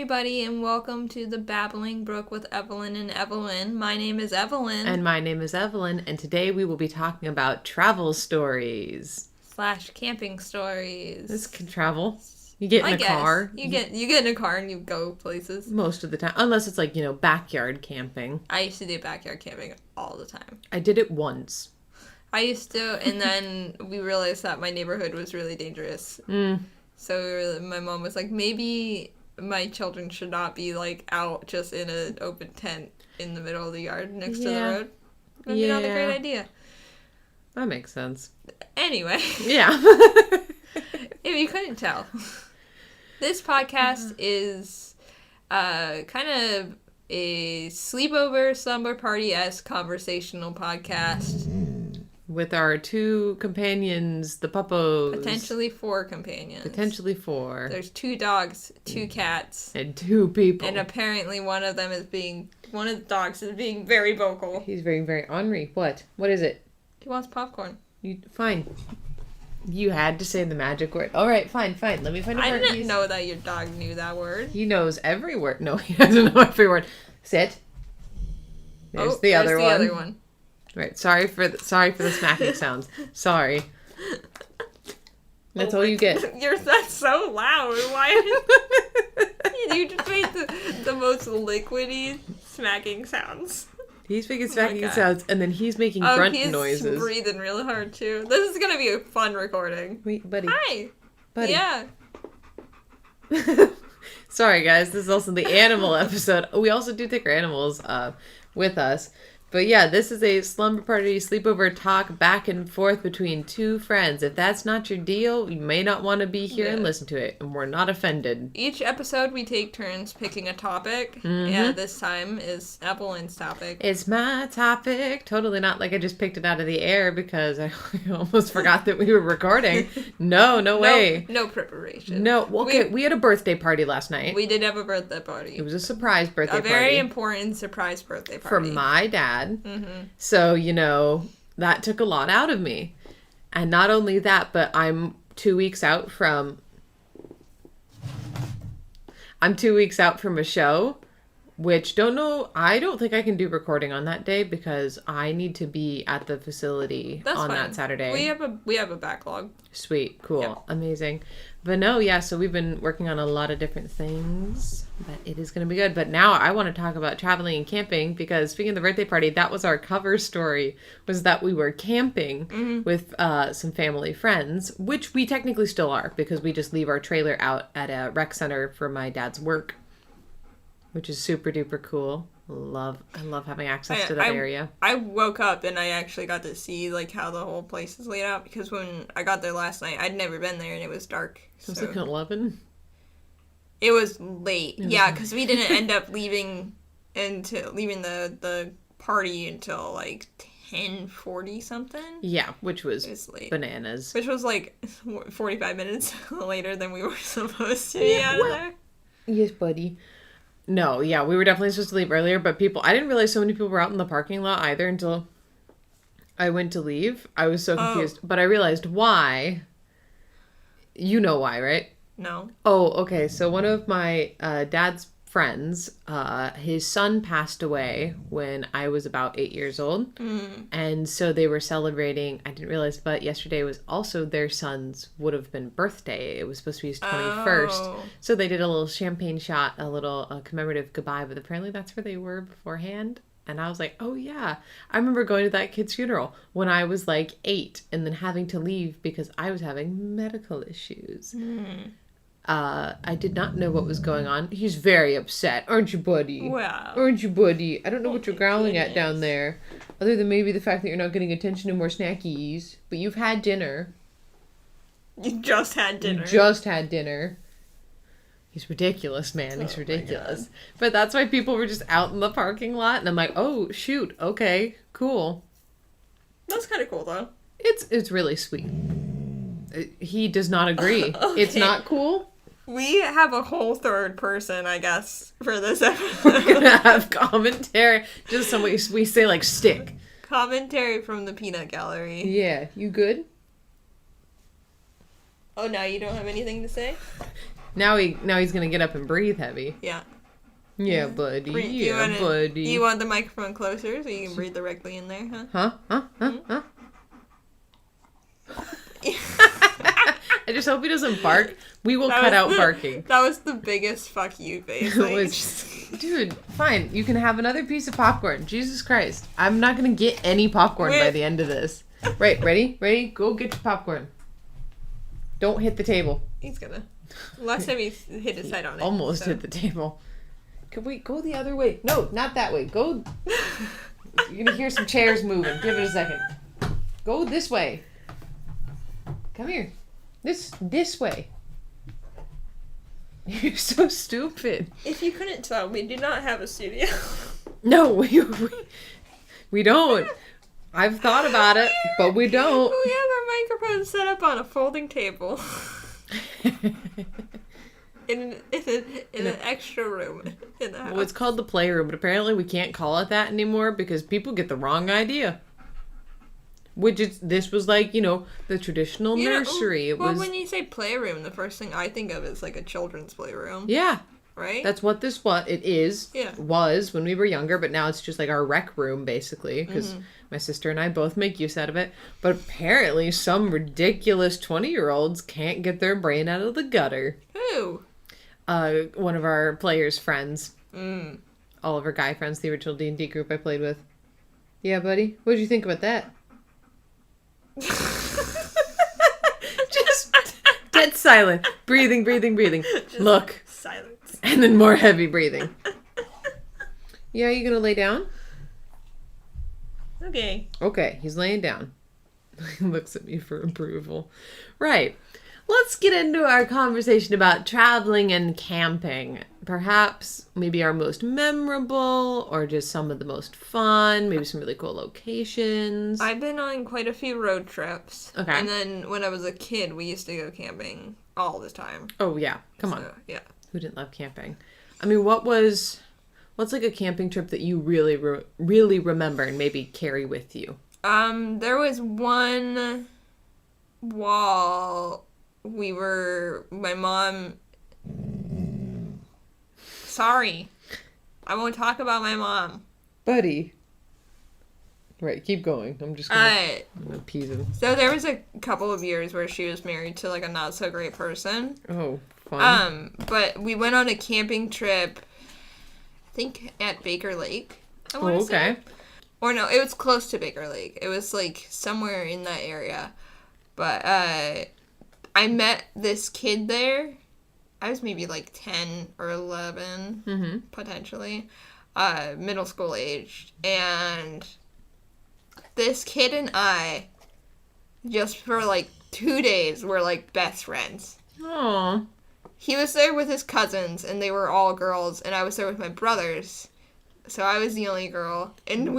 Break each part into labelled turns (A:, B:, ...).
A: everybody, and welcome to the Babbling Brook with Evelyn and Evelyn. My name is Evelyn.
B: And my name is Evelyn, and today we will be talking about travel stories.
A: / camping stories.
B: This can travel. You get in a car.
A: You get in a car and you go places.
B: Most of the time. Unless it's like, backyard camping.
A: I used to do backyard camping all the time.
B: I did it once.
A: I used to, and then we realized that my neighborhood was really dangerous. So my mom was like, maybe my children should not be, out just in an open tent in the middle of the yard next to the road. Maybe not a great idea.
B: That makes sense.
A: Anyway.
B: Yeah.
A: If you couldn't tell, this podcast is kind of a sleepover, slumber party-esque conversational podcast.
B: With our 2 companions, the puppos.
A: Potentially 4 companions.
B: Potentially 4.
A: There's 2 dogs, 2 cats.
B: And 2 people.
A: And apparently one of the dogs is being very vocal.
B: He's very, very ornery. What? What is it?
A: He wants popcorn.
B: Fine. You had to say the magic word. All right, fine. Let me find a word.
A: I didn't know that your dog knew that word.
B: He knows every word. No, he doesn't know every word. Sit. There's the other one. Right. Sorry for the smacking sounds. Sorry. That's all you get.
A: That's so loud. Why? You just made the most liquidy smacking sounds.
B: He's making smacking sounds, and then he's making grunt noises.
A: He's breathing really hard, too. This is going to be a fun recording.
B: Wait, buddy.
A: Hi.
B: Buddy.
A: Yeah.
B: Sorry, guys. This is also the animal episode. We also do take our animals with us. But yeah, this is a slumber party, sleepover talk back and forth between 2 friends. If that's not your deal, you may not want to be here and listen to it. And we're not offended.
A: Each episode, we take turns picking a topic. Yeah, this time is Evelyn's topic.
B: It's my topic. Totally not like I just picked it out of the air because I almost forgot that we were recording. No way.
A: No preparation.
B: No. Okay, we had a birthday party last night.
A: We did have a birthday party.
B: It was a surprise birthday party.
A: A very important surprise birthday party.
B: For my dad. So, that took a lot out of me. And not only that, but I'm 2 weeks out from a show, which I don't think I can do recording on that day because I need to be at the facility that Saturday.
A: We have a backlog.
B: Sweet, cool, yep. Amazing. But no, yeah, so we've been working on a lot of different things, but it is going to be good. But now I want to talk about traveling and camping because speaking of the birthday party, that was our cover story, was that we were camping with some family friends, which we technically still are because we just leave our trailer out at a rec center for my dad's work, which is super duper cool. I love having access to that area. I
A: woke up and I actually got to see how the whole place is laid out because when I got there last night, I'd never been there and it was dark.
B: So it was like 11?
A: It was late. Yeah, because we didn't end up leaving the party until 10:40 something.
B: Yeah, which was late. Bananas.
A: Which was 45 minutes later than we were supposed to be out of there.
B: Yes, buddy. No, yeah, we were definitely supposed to leave earlier, but I didn't realize so many people were out in the parking lot either until I went to leave. I was so confused, but I realized why. You know why, right?
A: No.
B: Oh, okay, so one of my dad's friends, his son passed away when I was about 8 years old, and so they were celebrating, I didn't realize, but yesterday was also their son's would have been birthday. It was supposed to be his 21st, so they did a little champagne shot, a little commemorative goodbye, but apparently that's where they were beforehand, and I was like, oh yeah, I remember going to that kid's funeral when I was 8, and then having to leave because I was having medical issues. I did not know what was going on. He's very upset. Aren't you, buddy?
A: Wow.
B: Aren't you, buddy? I don't know what you're growling at down there. Other than maybe the fact that you're not getting attention and more snackies. But you've had dinner.
A: You just had dinner.
B: He's ridiculous, man. He's ridiculous. But that's why people were just out in the parking lot. And I'm like, oh, shoot. Okay, cool.
A: That's kind of cool, though.
B: It's really sweet. He does not agree. Okay. It's not cool.
A: We have a whole third person, I guess, for this episode.
B: We're gonna have commentary. Just some we say stick.
A: Commentary from the peanut gallery.
B: Yeah, you good?
A: Oh, now you don't have anything to say?
B: Now he's gonna get up and breathe heavy.
A: Yeah.
B: Yeah, buddy.
A: Do you want the microphone closer so you can breathe directly in there, huh?
B: Huh? I just hope he doesn't bark. We will cut out barking.
A: That was the biggest fuck you face.
B: Dude, fine. You can have another piece of popcorn. Jesus Christ. I'm not going to get any popcorn by the end of this. Right, ready? Ready? Go get your popcorn. Don't hit the table.
A: He's gonna. Last time he hit his head on it.
B: Almost hit the table. Can we go the other way? No, not that way. Go. You're going to hear some chairs moving. Give it a second. Go this way. Come here. This way. You're so stupid.
A: If you couldn't tell, we do not have a studio.
B: No, we don't. I've thought about it, but we don't.
A: We have our microphone set up on a folding table. in an extra room in the house.
B: Well, it's called the playroom, but apparently we can't call it that anymore because people get the wrong idea. This was like, the traditional nursery.
A: Well, when you say playroom, the first thing I think of is like a children's playroom.
B: Yeah.
A: Right?
B: That's what it is.
A: Yeah.
B: Was when we were younger, but now it's just like our rec room, basically, because my sister and I both make use out of it. But apparently some ridiculous 20-year-olds can't get their brain out of the gutter.
A: Who?
B: One of our players' friends. All of our guy friends, the original D&D group I played with. Yeah, buddy? What did you think about that? Just dead silent. Breathing.
A: Just
B: look.
A: Silence.
B: And then more heavy breathing. Yeah, you gonna lay down? Okay, he's laying down. He looks at me for approval. Right. Let's get into our conversation about traveling and camping. Perhaps maybe our most memorable or just some of the most fun, maybe some really cool locations.
A: I've been on quite a few road trips.
B: Okay.
A: And then when I was a kid, we used to go camping all the time.
B: Oh, yeah. Come on.
A: Yeah.
B: Who didn't love camping? I mean, what's like a camping trip that you really, really remember and maybe carry with you?
A: There was one while my mom... Sorry. I won't talk about my mom.
B: Buddy. Right, keep going. I'm just gonna appease him.
A: So there was a couple of years where she was married to like a not so great person.
B: Oh, fun.
A: But we went on a camping trip, I think at Baker Lake. I want to say. Or no, it was close to Baker Lake. It was like somewhere in that area. But I met this kid there. I was maybe like 10 or 11, potentially, middle school aged. And this kid and I, just for like 2 days, were like best friends.
B: Aww. He
A: was there with his cousins, and they were all girls, and I was there with my brothers. So I was the only girl. And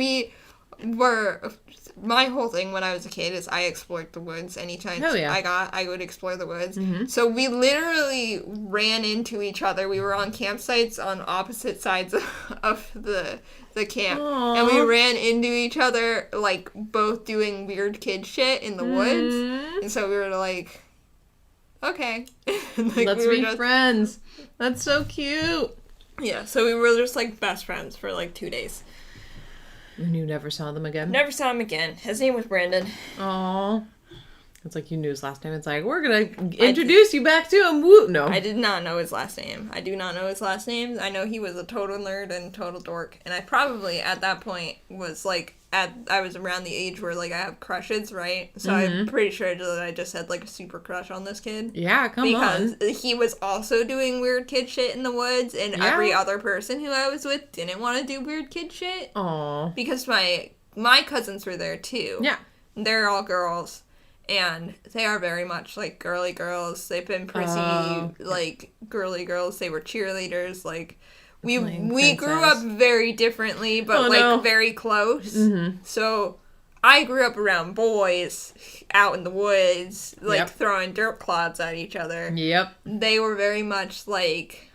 A: my whole thing when I was a kid is I explored the woods. Anytime I would explore the woods. So we literally ran into each other. We were on campsites on opposite sides of the camp. Aww. And we ran into each other, like, both doing weird kid shit in the woods. And so we were like, okay.
B: Like, let's be friends. That's so cute.
A: Yeah, so we were just, like, best friends for, like, 2 days.
B: And you never saw them again?
A: Never saw him again. His name was Brandon.
B: Aww. It's like you knew his last name. It's like, we're going to introduce you back to him. Woo. No.
A: I did not know his last name. I do not know his last name. I know he was a total nerd and total dork. And I probably, at that point, was like, I was around the age where, like, I have crushes, right? So I'm pretty sure that I just had, like, a super crush on this kid.
B: Yeah, come on.
A: Because he was also doing weird kid shit in the woods, and every other person who I was with didn't want to do weird kid shit.
B: Aww.
A: Because my cousins were there, too.
B: Yeah.
A: They're all girls. And they are very much, like, girly girls. They've been pretty, like, girly girls. They were cheerleaders, like... We grew up very differently, but, very close. So, I grew up around boys out in the woods, like, throwing dirt clods at each other.
B: Yep.
A: They were very much, like,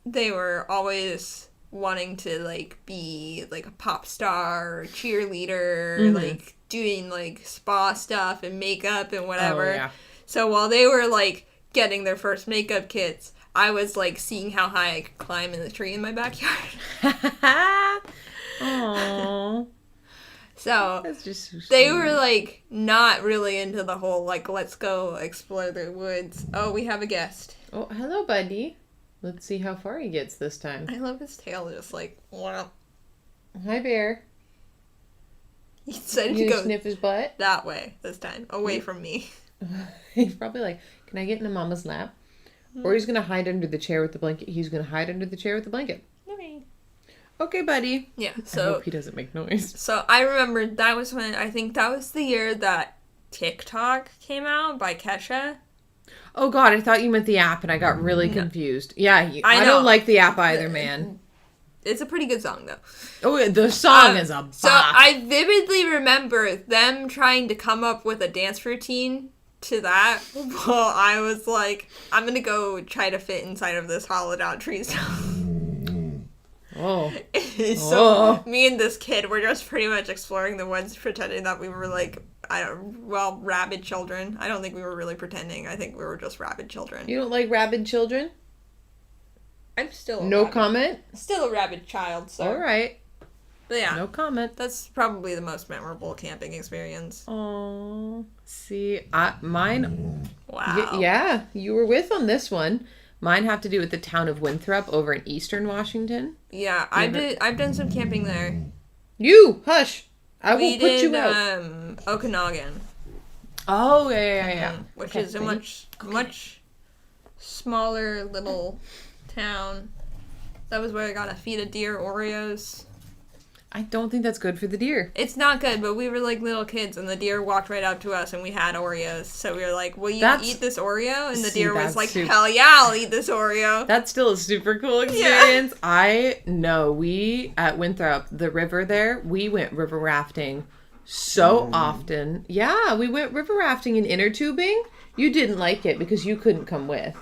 A: they were always wanting to, like, be, like, a pop star or a cheerleader, like, doing, like, spa stuff and makeup and whatever.
B: Oh, yeah.
A: So, while they were, like, getting their first makeup kits, I was, like, seeing how high I could climb in the tree in my backyard.
B: Aww.
A: So,
B: That's just so sweet.
A: they were, like, not really into the whole, like, let's go explore the woods. Oh, we have a guest.
B: Oh, hello, buddy. Let's see how far he gets this time.
A: I love his tail just, like, wow.
B: Hi, Bear.
A: He decided
B: You
A: to go
B: sniff his butt?
A: that way this time, away from me.
B: He's probably like, can I get in Mama's lap? Or he's going to hide under the chair with the blanket. He's going to hide under the chair with the blanket. Okay, buddy.
A: Yeah,
B: I
A: so...
B: hope he doesn't make noise.
A: So, I remember that was when... I think that was the year that TikTok came out by Kesha.
B: Oh, God, I thought you meant the app, and I got really confused. Yeah, I
A: know.
B: don't like the app either, man.
A: It's a pretty good song, though.
B: Oh, the song is a bop.
A: So, I vividly remember them trying to come up with a dance routine to that. Well, I was like, I'm gonna go try to fit inside of this hollowed out tree stump.
B: Oh.
A: So, me and this kid were just pretty much exploring the woods, pretending that we were, like, rabid children. I don't think we were really pretending. I think we were just rabid children.
B: You don't like rabid children?
A: I'm still
B: comment?
A: Still a rabid child, so.
B: All right.
A: But yeah.
B: No comment.
A: That's probably the most memorable camping experience.
B: Oh, see, mine.
A: Wow.
B: Yeah, you were with on this one. Mine have to do with the town of Winthrop over in eastern Washington.
A: Yeah, I've done some camping there.
B: You hush. I will put you out.
A: Okanagan.
B: Oh yeah.
A: Which is a much smaller little town. That was where I got to feed a deer Oreos.
B: I don't think that's good for the deer.
A: It's not good, but we were like little kids, and the deer walked right up to us, and we had Oreos. So we were like, will you eat this Oreo? And the deer was like, hell yeah, I'll eat this Oreo.
B: That's still a super cool experience. Yeah. I know. We, at Winthrop, the river there, we went river rafting so often. Yeah, we went river rafting and inner tubing. You didn't like it because you couldn't come with.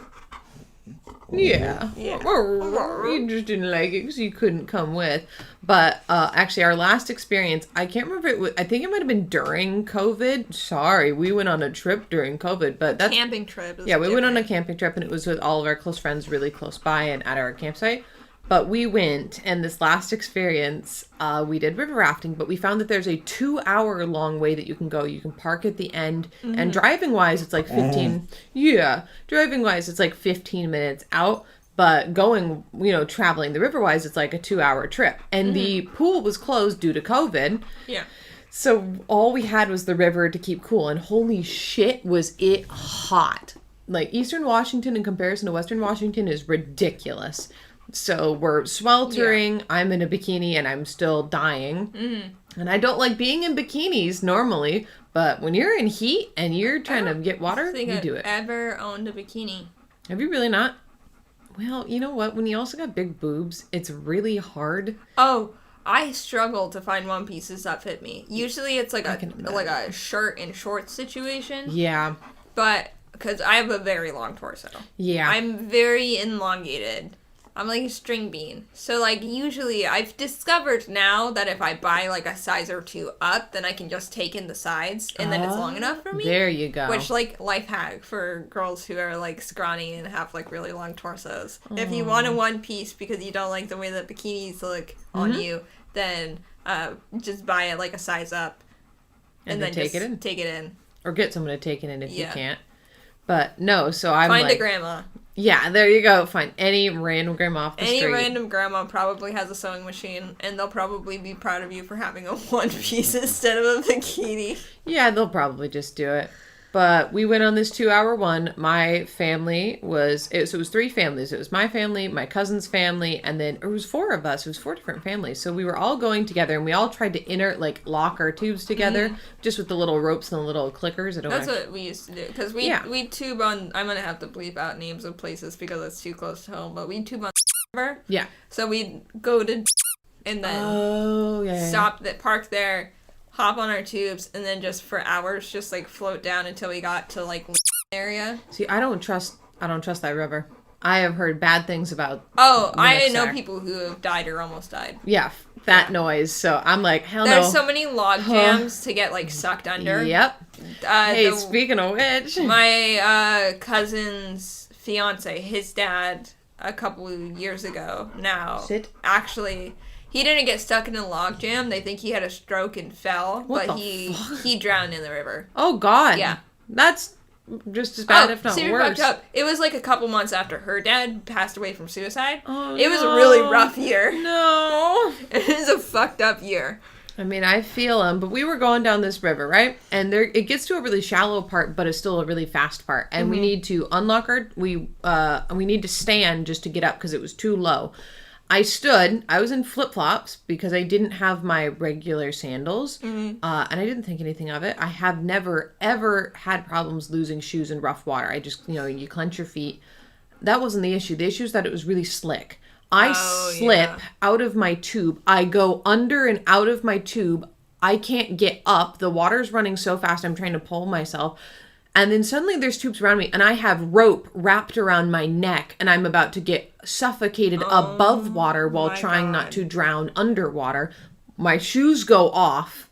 B: Yeah. You just didn't like it because you couldn't come with. But actually, our last experience, I can't remember. I think it might have been during COVID. Sorry, we went on a trip during COVID. But that's
A: camping trip.
B: Yeah, we went on a camping trip, and it was with all of our close friends really close by and at our campsite. But we went, and this last experience, we did river rafting, but we found that there's a 2-hour long way that you can go. You can park at the end, and driving-wise, it's like 15... Yeah, driving-wise, it's like 15 minutes out, but going, traveling the river-wise, it's like a 2-hour trip. And the pool was closed due to COVID.
A: Yeah.
B: So all we had was the river to keep cool, and holy shit was it hot. Like, Eastern Washington in comparison to Western Washington is ridiculous. So we're sweltering, I'm in a bikini, and I'm still dying. And I don't like being in bikinis normally, but when you're in heat and you're trying to get water, you do it.
A: I've ever owned a bikini.
B: Have you really not? Well, you know what? When you also got big boobs, it's really hard.
A: Oh, I struggle to find one pieces that fit me. Usually it's like a shirt and shorts situation.
B: Yeah.
A: But, because I have a very long torso.
B: Yeah.
A: I'm very elongated. I'm like a string bean. So, like, usually I've discovered now that if I buy, like, a size or two up, then I can just take in the sides, and then it's long enough for me.
B: There you go.
A: Which, like, life hack for girls who are, like, scrawny and have, like, really long torsos. If you want a one piece because you don't like the way that bikinis look on you, then just buy it, like, a size up. And then
B: take
A: just
B: it in.
A: Take it in.
B: Or get someone to take it in if you can't. But, no, so I'm
A: Find a grandma.
B: Yeah, there you go. Find any random grandma off the street.
A: Any random grandma probably has a sewing machine, and they'll probably be proud of you for having a one piece instead of a bikini.
B: Yeah, they'll probably just do it. But we went on this 2-hour one. My family was... It was 3 families. It was my family, my cousin's family, and then... It was 4 of us. It was 4 different families. So we were all going together, and we all tried to lock our tubes together, just with the little ropes and the little clickers.
A: That's what we used to do. Because we tube on... I'm going to have to bleep out names of places because it's too close to home, but we tube on river.
B: Yeah.
A: So we'd go to... And then park there... hop on our tubes, and then just for hours, just, like, float down until we got to, like, area.
B: See, I don't trust that river. I have heard bad things about...
A: Oh, I know people who have died or almost died.
B: Yeah, that noise. So I'm like, hell no.
A: There's so many log jams to get, like, sucked under.
B: Yep. Hey, speaking of which.
A: My cousin's fiance, his dad, a couple of years ago now, actually, he didn't get stuck in a log jam. They think he had a stroke and fell, but he drowned in the river.
B: Oh, God.
A: Yeah.
B: That's just as bad, if not worse.
A: Up. It was like a couple months after her dad passed away from suicide.
B: Oh,
A: it was a really rough year.
B: No.
A: It was a fucked up year.
B: I mean, I feel them, but we were going down this river, right? And it gets to a really shallow part, but it's still a really fast part. And we need to unlock we need to stand just to get up because it was too low. I was in flip-flops because I didn't have my regular sandals, and I didn't think anything of it. I have never, ever had problems losing shoes in rough water. I just, you clench your feet. That wasn't the issue. The issue is that it was really slick. I slip out of my tube. I go under and out of my tube. I can't get up. The water's running so fast, I'm trying to pull myself. And then suddenly there's tubes around me, and I have rope wrapped around my neck, and I'm about to get suffocated above water while trying not to drown underwater. My shoes go off.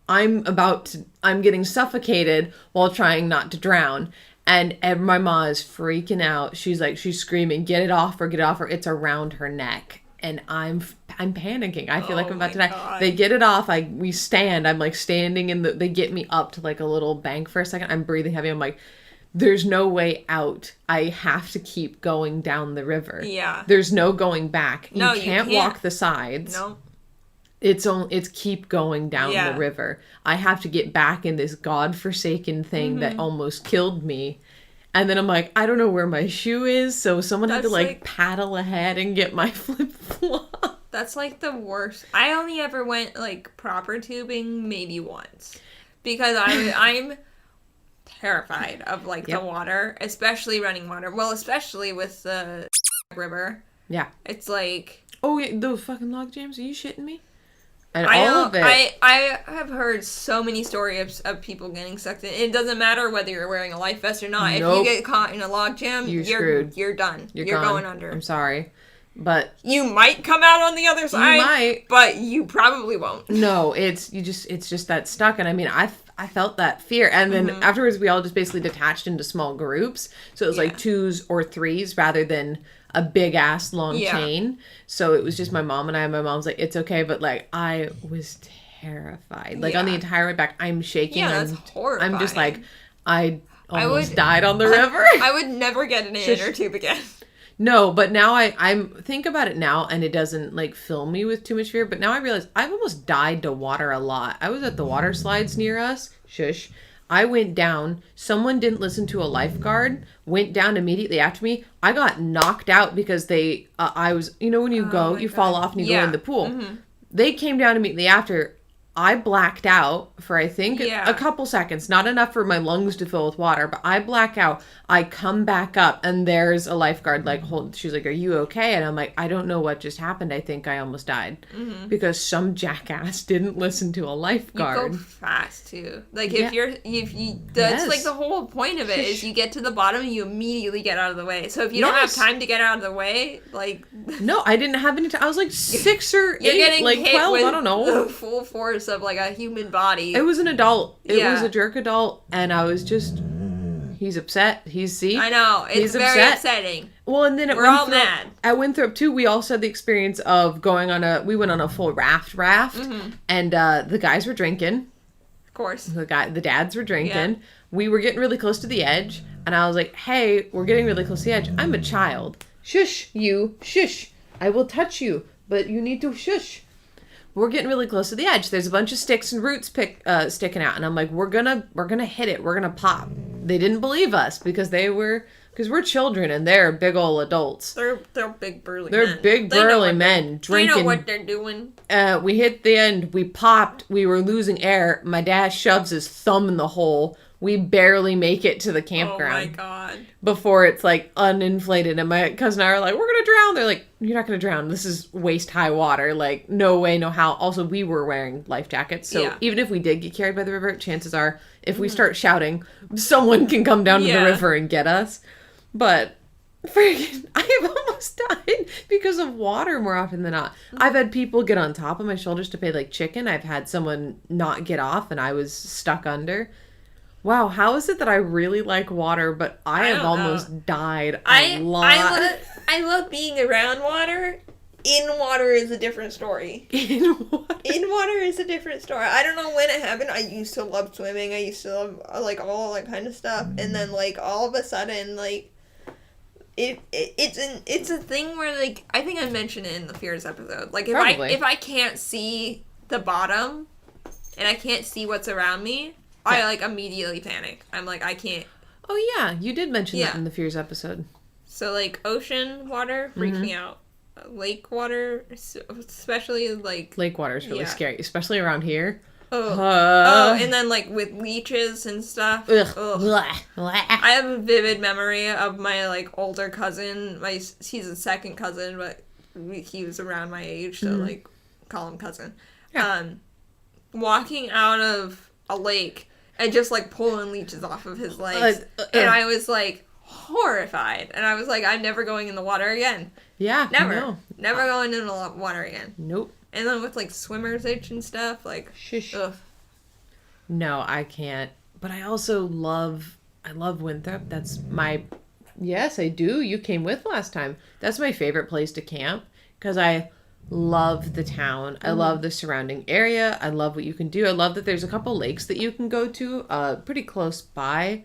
B: I'm getting suffocated while trying not to drown. And my mom is freaking out. She's screaming, get it off, or it's around her neck. And I'm panicking. I feel like I'm about to die. God. They get it off. We stand. I'm like standing they get me up to like a little bank for a second. I'm breathing heavy. I'm like, there's no way out. I have to keep going down the river. Yeah. There's no going back. You can't walk the sides. No. It's keep going down the river. I have to get back in this godforsaken thing that almost killed me. And then I'm like, I don't know where my shoe is, so someone had to paddle ahead and get my flip-flop.
A: That's like the worst. I only ever went proper tubing maybe once. Because I'm terrified of the water, especially running water. Well, especially with the river. Yeah. It's like...
B: Oh, yeah, those fucking log jams? Are you shitting me? And all of it.
A: I have heard so many stories of people getting sucked in. It doesn't matter whether you're wearing a life vest or not. Nope. If you get caught in a log jam, you're screwed. You're done. You're going under.
B: I'm sorry. But
A: you might come out on the other side. You might. But you probably won't.
B: No, it's just that stuck. And I mean, I felt that fear. And then afterwards, we all just basically detached into small groups. So it was like 2s or 3s rather than a big ass long chain. So it was just my mom and I. My mom's like, it's okay. But I was terrified. On the entire way back, I'm shaking.
A: Yeah, that's horrifying.
B: I'm just like, I almost died on the river.
A: I would never get in an inner tube again.
B: No, but now I'm think about it now, and it doesn't fill me with too much fear. But now I realize I've almost died to water a lot. I was at the water slides near us. Shush. I went down. Someone didn't listen to a lifeguard. Went down immediately after me. I got knocked out because I was, when you go, you fall off and you go in the pool. Mm-hmm. They came down immediately after. I blacked out for, I think, a couple seconds. Not enough for my lungs to fill with water, but I black out. I come back up, and there's a lifeguard, she's like, are you okay? And I'm like, I don't know what just happened. I think I almost died. Mm-hmm. Because some jackass didn't listen to a lifeguard.
A: You go fast, too. That's the whole point of it, is you get to the bottom, and you immediately get out of the way. So if you don't have time to get out of the way,
B: No, I didn't have any time. I was 6 or 8,
A: you're getting hit
B: 12,
A: with
B: I don't know.
A: The full force of a human body.
B: It was an adult. It was a jerk adult, and I was just... He's upset. I
A: know. It's very upsetting.
B: Well, and then
A: we're all mad.
B: At Winthrop, too, we also had the experience of we went on a full raft, and the guys were drinking.
A: Of course.
B: The dads were drinking. Yeah. We were getting really close to the edge, and I was like, hey, we're getting really close to the edge. I'm a child. Shush, you. Shush. I will touch you, but you need to shush. We're getting really close to the edge. There's a bunch of sticks and roots sticking out. And I'm like, we're gonna hit it. We're gonna pop. They didn't believe us because we're children and they're big old adults.
A: They're big burly men.
B: They're big burly men drinking.
A: They know what they're doing.
B: We hit the end. We popped. We were losing air. My dad shoves his thumb in the hole. We barely make it to the campground.
A: Oh my God.
B: Before it's uninflated. And my cousin and I are like, we're going to drown. They're like, you're not going to drown. This is waist high water. No way, no how. Also, we were wearing life jackets. So even if we did get carried by the river, chances are if we start shouting, someone can come down to the river and get us. But freaking, I have almost died because of water more often than not. I've had people get on top of my shoulders to pay chicken. I've had someone not get off and I was stuck under. Wow, how is it that I really like water, but I have almost died a lot?
A: I love being around water. In water is a different story. In water is a different story. I don't know when it happened. I used to love swimming. I used to love, like, all that kind of stuff. And then, like, all of a sudden, like, it's a thing where, like, I think I mentioned it in the Fears episode. Like, if I can't see the bottom and I can't see what's around me, I, like, immediately panic. I'm like, I can't.
B: Oh, yeah. You did mention that in the Fears episode.
A: So, like, ocean water freaks me out. Lake water, especially, like...
B: Lake water is really scary, especially around here.
A: And then, like, with leeches and stuff.
B: Ugh.
A: I have a vivid memory of my, like, older cousin. He's a second cousin, but he was around my age, so, like, call him cousin. Yeah. Walking out of a lake and just, like, pulling leeches off of his legs. And I was, like, horrified. And I was like, I'm never going in the water again.
B: Yeah.
A: Never.
B: No.
A: Never going in the water again.
B: Nope.
A: And then with, like, swimmer's itch and stuff, like,
B: shush.
A: Ugh.
B: No, I can't. But I also love Winthrop. That's my... Yes, I do. You came with last time. That's my favorite place to camp because I love the town. I love the surrounding area. I love what you can do. I love that there's a couple lakes that you can go to pretty close by.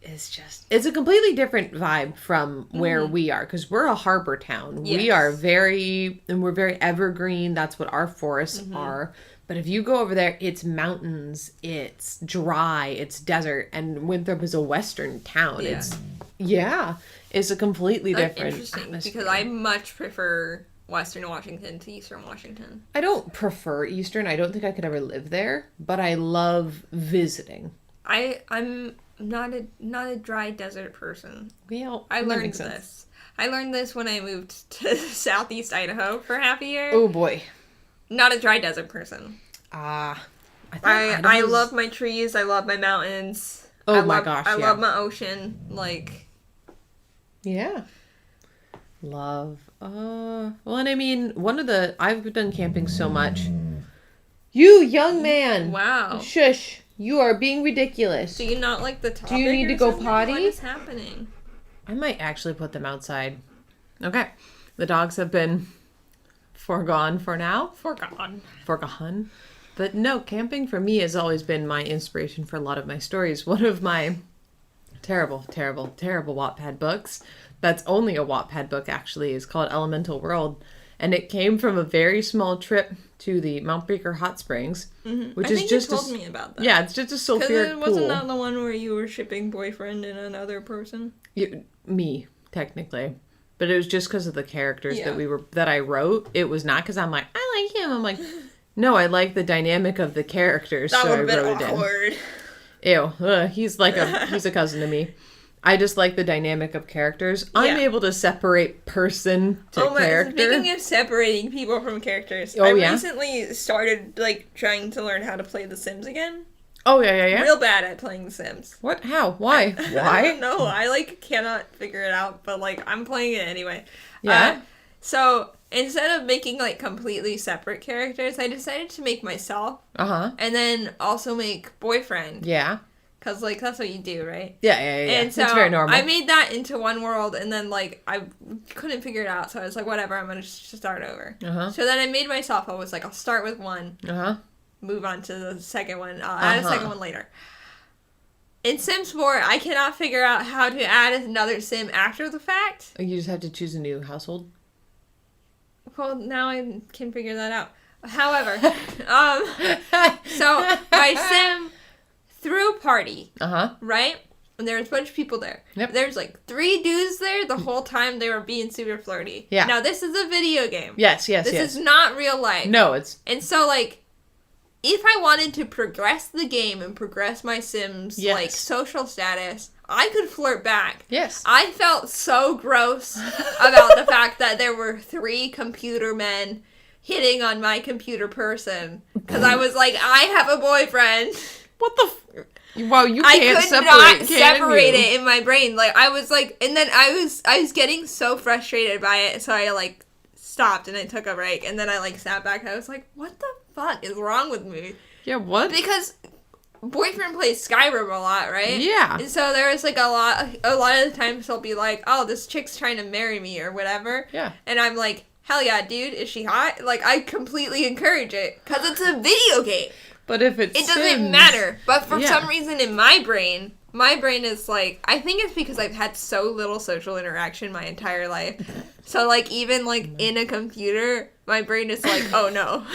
B: It's a completely different vibe from where we are because we're a harbor town. Yes. We're very evergreen. That's what our forests are. But if you go over there, it's mountains, it's dry, it's desert, and Winthrop is a western town. Yeah. It's a completely different atmosphere.
A: Because I much prefer Western Washington to Eastern Washington.
B: I don't prefer Eastern. I don't think I could ever live there, but I love visiting.
A: I'm not a dry desert person.
B: Well,
A: I learned this. I learned this when I moved to Southeast Idaho for half a year.
B: Oh boy.
A: Not a dry desert person.
B: I
A: love my trees. I love my mountains.
B: Oh my gosh,
A: I love my ocean. Like.
B: Yeah. Love. Well, and I mean, I've done camping so much. You young man.
A: Wow.
B: Shush. You are being ridiculous.
A: Do you not like the topic?
B: Do you need to go potty?
A: What is happening?
B: I might actually put them outside. Okay. The dogs have been forgone for now. Forgone. But no, camping for me has always been my inspiration for a lot of my stories. One of my terrible Wattpad books, that's only a Wattpad book actually, is called Elemental World. And it came from a very small trip to the Mount Baker Hot Springs, which is just...
A: you told me about that.
B: Yeah, it's just a sulfuric pool.
A: Wasn't that the one where you were shipping boyfriend and another person?
B: Me, technically. But it was just because of the characters that I wrote. It was not because I'm like, I like him. I'm like, no, I like the dynamic of the characters.
A: That
B: so
A: would have been awkward.
B: Ew. He's a cousin to me. I just like the dynamic of characters. Yeah. I'm able to separate person to character.
A: Speaking of separating people from characters, I recently started, like, trying to learn how to play The Sims again.
B: Oh, yeah.
A: Real bad at playing The Sims.
B: What? How? Why?
A: I don't know. I, like, cannot figure it out, but, like, I'm playing it anyway.
B: Yeah.
A: So, instead of making, like, completely separate characters, I decided to make myself.
B: Uh-huh.
A: And then also make boyfriend.
B: Yeah.
A: Because, like, that's what you do, right?
B: Yeah.
A: And so
B: it's very normal.
A: I made that into one world, and then, like, I couldn't figure it out, so I was like, whatever, I'm going to start over.
B: Uh-huh.
A: So then I made myself, I was like, I'll start with one, move on to the second one, I'll add a second one later. In Sims 4, I cannot figure out how to add another Sim after the fact.
B: You just have to choose a new household?
A: Well, now I can figure that out. However, so my Sim... threw a party, right? And there was a bunch of people there.
B: Yep.
A: There's like 3 dudes there the whole time they were being super flirty.
B: Yeah.
A: Now, this is a video game.
B: Yes.
A: This is not real life.
B: No, it's...
A: And so, like, if I wanted to progress the game and progress my Sims, like, social status, I could flirt back.
B: Yes.
A: I felt so gross about the fact that there were 3 computer men hitting on my computer person. Because I was like, I have a boyfriend.
B: What the... Wow, you can't
A: separate it in my brain. Like, I was like... And then I was getting so frustrated by it, so I, like, stopped and I took a break. And then I, like, sat back and I was like, what the fuck is wrong with me?
B: Yeah, what?
A: Because boyfriend plays Skyrim a lot, right?
B: Yeah.
A: And so there was, like, a lot of the times he'll be like, oh, this chick's trying to marry me or whatever.
B: Yeah.
A: And I'm like, hell yeah, dude, is she hot? Like, I completely encourage it. Because it's a video game.
B: But if it
A: doesn't matter. But for some reason in my brain is like, I think it's because I've had so little social interaction my entire life. So, like, even, like, in a computer, my brain is like, oh no.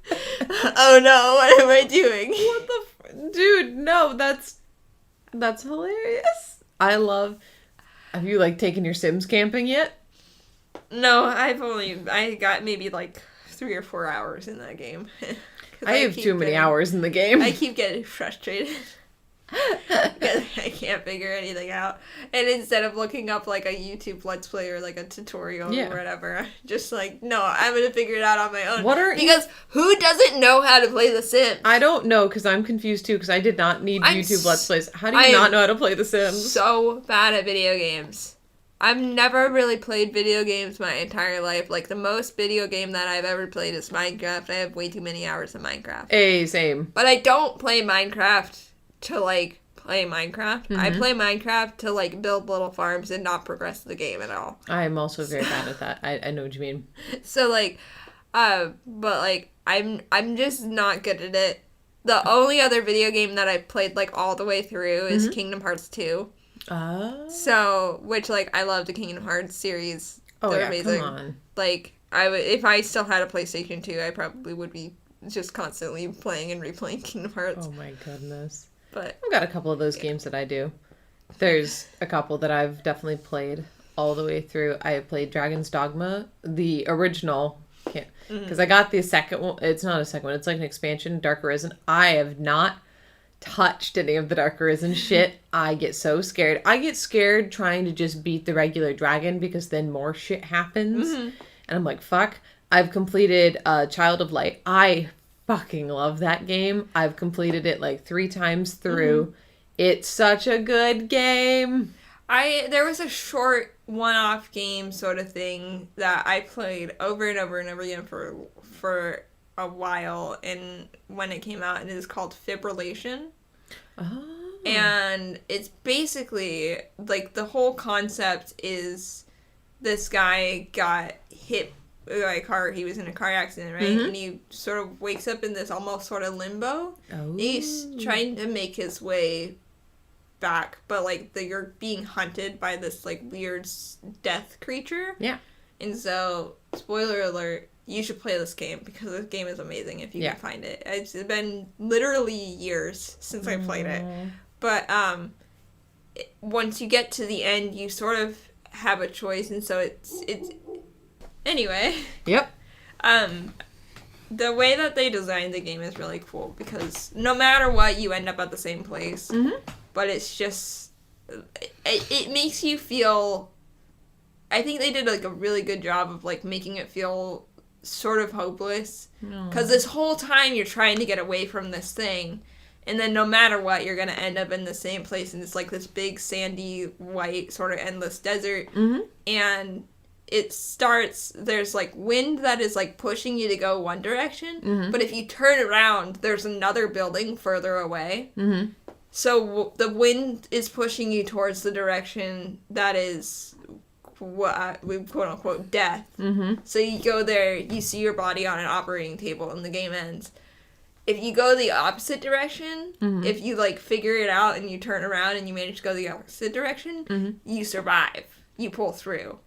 A: Oh no, what am I doing?
B: What the dude, no, that's hilarious. Have you, like, taken your Sims camping yet?
A: No, I got maybe, like, 3 or 4 hours in that game.
B: I have too many hours in the game.
A: I keep getting frustrated. Because I can't figure anything out. And instead of looking up, like, a YouTube Let's Play or, like, a tutorial or whatever, I'm just like, no, I'm going to figure it out on my own. Because who doesn't know how to play The Sims?
B: I don't know, because I'm confused, too, because I did not need YouTube Let's Plays. How do you not know how to play The Sims?
A: So bad at video games. I've never really played video games my entire life. Like, the most video game that I've ever played is Minecraft. I have way too many hours in Minecraft.
B: Same.
A: But I don't play Minecraft to, like, play Minecraft. Mm-hmm. I play Minecraft to, like, build little farms and not progress the game at all.
B: I'm also very bad at that. I know what you mean.
A: So, like, but, like, I'm just not good at it. The only other video game that I played, like, all the way through is Kingdom Hearts 2.
B: Oh.
A: So, which, like, I love the Kingdom Hearts series.
B: Oh,
A: They're
B: yeah,
A: amazing.
B: come on.
A: Like, if I still had a PlayStation 2, I probably would be just constantly playing and replaying Kingdom Hearts.
B: Oh my goodness.
A: But
B: I've got a couple of those games that I do. There's a couple that I've definitely played all the way through. I have played Dragon's Dogma, the original, because I got the second one. It's not a second one. It's like an expansion, Dark Arisen. I have not touched any of the Dark Arisen shit. I get so scared. I get scared trying to just beat the regular dragon because then more shit happens. And I'm like, fuck. I've completed Child of Light. I fucking love that game. I've completed it like 3 times through. It's such a good game.
A: There was a short one-off game sort of thing that I played over and over and over again for a while, and when it came out, it is called Fibrillation. Oh. And it's basically, like, the whole concept is this guy got hit by a car. He was in a car accident, right? And he sort of wakes up in this almost sort of limbo. Oh. He's trying to make his way back, but, like, you're being hunted by this, like, weird death creature. Yeah. And so, spoiler alert, you should play this game, because this game is amazing if you can find it. It's been literally years since I played it. But once you get to the end, you sort of have a choice, and so it's anyway. Yep. The way that they designed the game is really cool, because no matter what, you end up at the same place. But it's just, it makes you feel, I think they did, like, a really good job of, like, making it feel sort of hopeless, because this whole time you're trying to get away from this thing, and then no matter what, you're gonna end up in the same place, and it's like this big sandy white sort of endless desert. And it starts, there's, like, wind that is, like, pushing you to go one direction, but if you turn around, there's another building further away. So the wind is pushing you towards the direction that is what we quote unquote death. So you go there, you see your body on an operating table, and the game ends. If you go the opposite direction, if you, like, figure it out and you turn around and you manage to go the opposite direction, you survive. You pull through.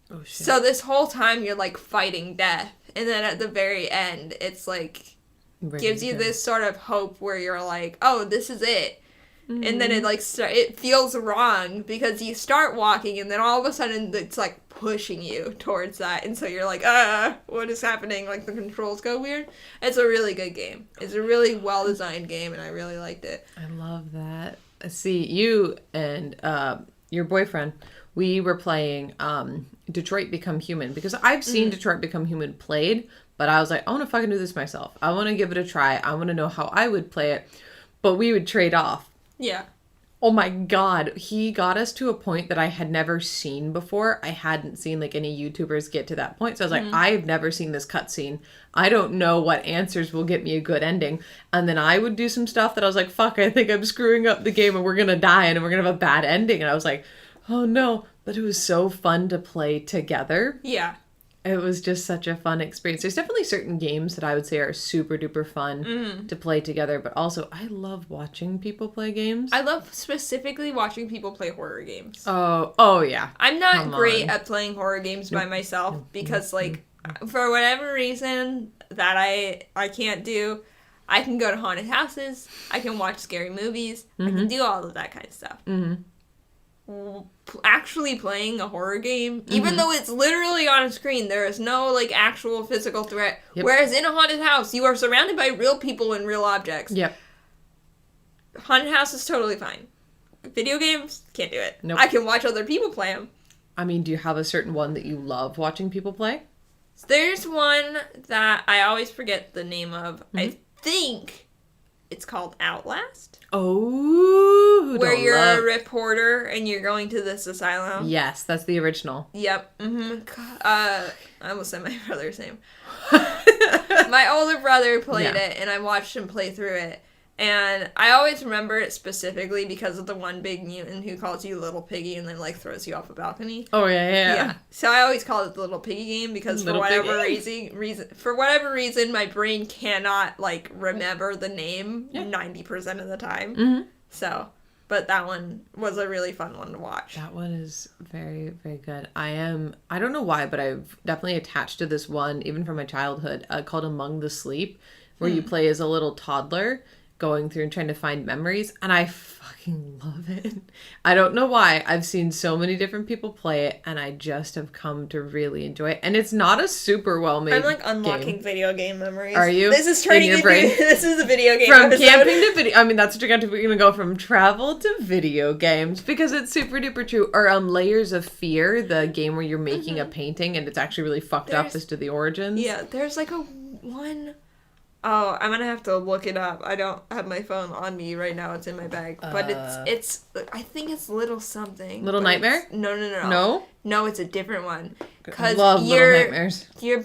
A: Oh, shit. So this whole time you're, like, fighting death, and then at the very end, it's like gives you this sort of hope where you're like, oh, this is it. And then it, like, it feels wrong, because you start walking, and then all of a sudden it's, like, pushing you towards that. And so you're like, what is happening? Like, the controls go weird. It's a really good game. It's a really well-designed game, and I really liked it.
B: I love that. See, you and your boyfriend, we were playing Detroit Become Human, because I've seen Detroit Become Human played, but I was like, I want to fucking do this myself. I want to give it a try. I want to know how I would play it. But we would trade off. Yeah. Oh my God. He got us to a point that I had never seen before. I hadn't seen like any YouTubers get to that point. So I was like, I've never seen this cutscene. I don't know what answers will get me a good ending. And then I would do some stuff that I was like, fuck, I think I'm screwing up the game and we're going to die and we're going to have a bad ending. And I was like, oh no. But it was so fun to play together.
A: Yeah.
B: It was just such a fun experience. There's definitely certain games that I would say are super duper fun to play together, but also I love watching people play games.
A: I love specifically watching people play horror games.
B: Oh yeah.
A: I'm not great at playing horror games by myself because like for whatever reason that I can't do, I can go to haunted houses, I can watch scary movies, I can do all of that kind of stuff. Actually playing a horror game, even though it's literally on a screen, there is no like actual physical threat. Yep. Whereas in a haunted house, you are surrounded by real people and real objects.
B: Yep.
A: Haunted house is totally fine. Video games, can't do it.
B: Nope.
A: I can watch other people play them.
B: I mean, do you have a certain one that you love watching people play?
A: There's one that I always forget the name of. I think it's called Outlast.
B: Oh,
A: where you're a reporter and you're going to this asylum.
B: Yes, that's the original.
A: Yep. I almost said my brother's name. My older brother played it, and I watched him play through it. And I always remember it specifically because of the one big mutant who calls you Little Piggy and then, like, throws you off a balcony.
B: Oh, yeah.
A: So I always call it the Little Piggy game because for whatever reason, my brain cannot, like, remember the name 90% of the time. Mm-hmm. So, but that one was a really fun one to watch.
B: That one is very, very good. I don't know why, but I've definitely attached to this one, even from my childhood, called Among the Sleep, where you play as a little toddler going through and trying to find memories, and I fucking love it. I don't know why. I've seen so many different people play it, and I just have come to really enjoy it. And it's not a super well-made
A: I'm like unlocking video game memories.
B: Are you?
A: This is turning into this is a video game
B: from
A: episode.
B: Camping to video. I mean, that's what you're going to. We're going to go from travel to video games because it's super duper true. Or Layers of Fear, the game where you're making a painting and it's actually really fucked up as to the origins.
A: Yeah, there's like a one. Oh, I'm gonna have to look it up. I don't have my phone on me right now. It's in my bag. But it's I think it's Little Something.
B: Little Nightmare?
A: No.
B: No?
A: No, it's a different one.
B: Because Little Nightmares.
A: You're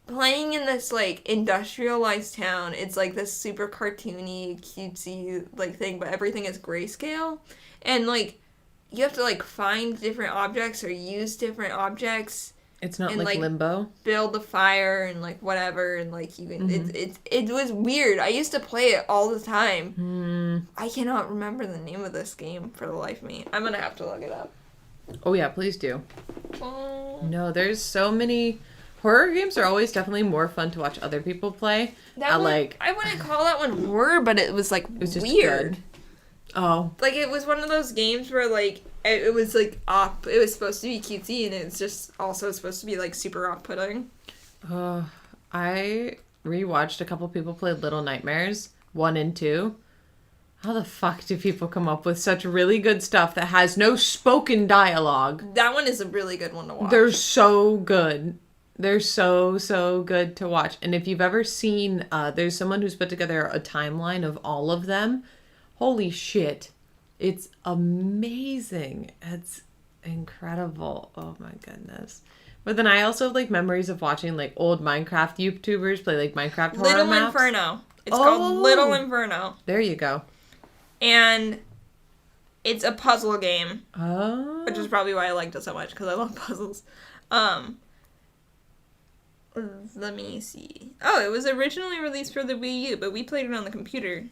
A: playing in this, like, industrialized town. It's, like, this super cartoony, cutesy, like, thing, but everything is grayscale. And, like, you have to, like, find different objects or use different objects.
B: It's not like Limbo?
A: Build a fire and, like, whatever, and, like, you can... It was weird. I used to play it all the time. I cannot remember the name of this game for the life of me. I'm gonna have to look it up.
B: Oh, yeah, please do. No, there's so many... Horror games are always definitely more fun to watch other people play.
A: I wouldn't call that one horror, but it was, like, weird.
B: Good. Oh. Like,
A: it was one of those games where, like... It was, like, it was supposed to be cutesy, and it's just also supposed to be, like, super off-putting.
B: I rewatched a couple people play Little Nightmares 1 and 2. How the fuck do people come up with such really good stuff that has no spoken dialogue?
A: That one is a really good one to watch.
B: They're so good. They're so, so good to watch. And if you've ever seen, there's someone who's put together a timeline of all of them. Holy shit. It's amazing. It's incredible. Oh my goodness. But then I also have, like, memories of watching, like, old Minecraft YouTubers play, like, Minecraft horror
A: Little
B: maps.
A: Inferno. It's called Little Inferno.
B: There you go.
A: And it's a puzzle game.
B: Oh.
A: Which is probably why I liked it so much, because I love puzzles. Let me see. Oh, it was originally released for the Wii U, but we played it on the computer.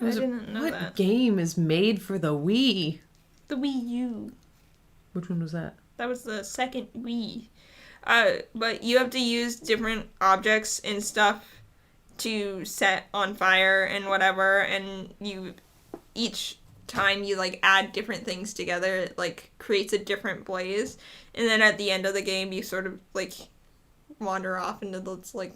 A: I didn't know that.
B: What game is made for the Wii?
A: The Wii U.
B: Which one was that?
A: That was the second Wii. But you have to use different objects and stuff to set on fire and whatever, and each time you, like, add different things together, it, like, creates a different blaze. And then at the end of the game, you sort of, like, wander off into this, like...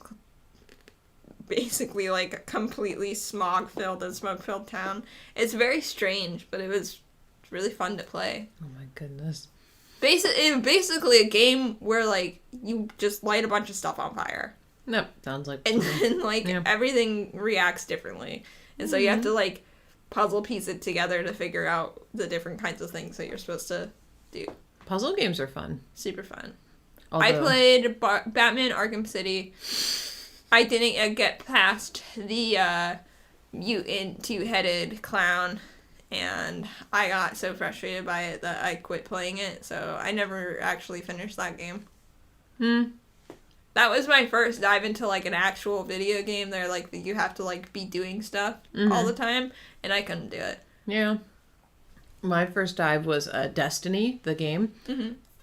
A: basically, like, a completely smog-filled and smoke-filled town. It's very strange, but it was really fun to play.
B: Oh my goodness.
A: Basically a game where, like, you just light a bunch of stuff on fire.
B: Nope, sounds like...
A: And then, like, everything reacts differently. And so you have to, like, puzzle piece it together to figure out the different kinds of things that you're supposed to do.
B: Puzzle games are fun.
A: Super fun.
B: Although...
A: I played Batman Arkham City. I didn't get past the mutant two-headed clown, and I got so frustrated by it that I quit playing it, so I never actually finished that game. That was my first dive into, like, an actual video game. They're, like, you have to, like, be doing stuff all the time, and I couldn't do it.
B: Yeah. My first dive was Destiny, the game.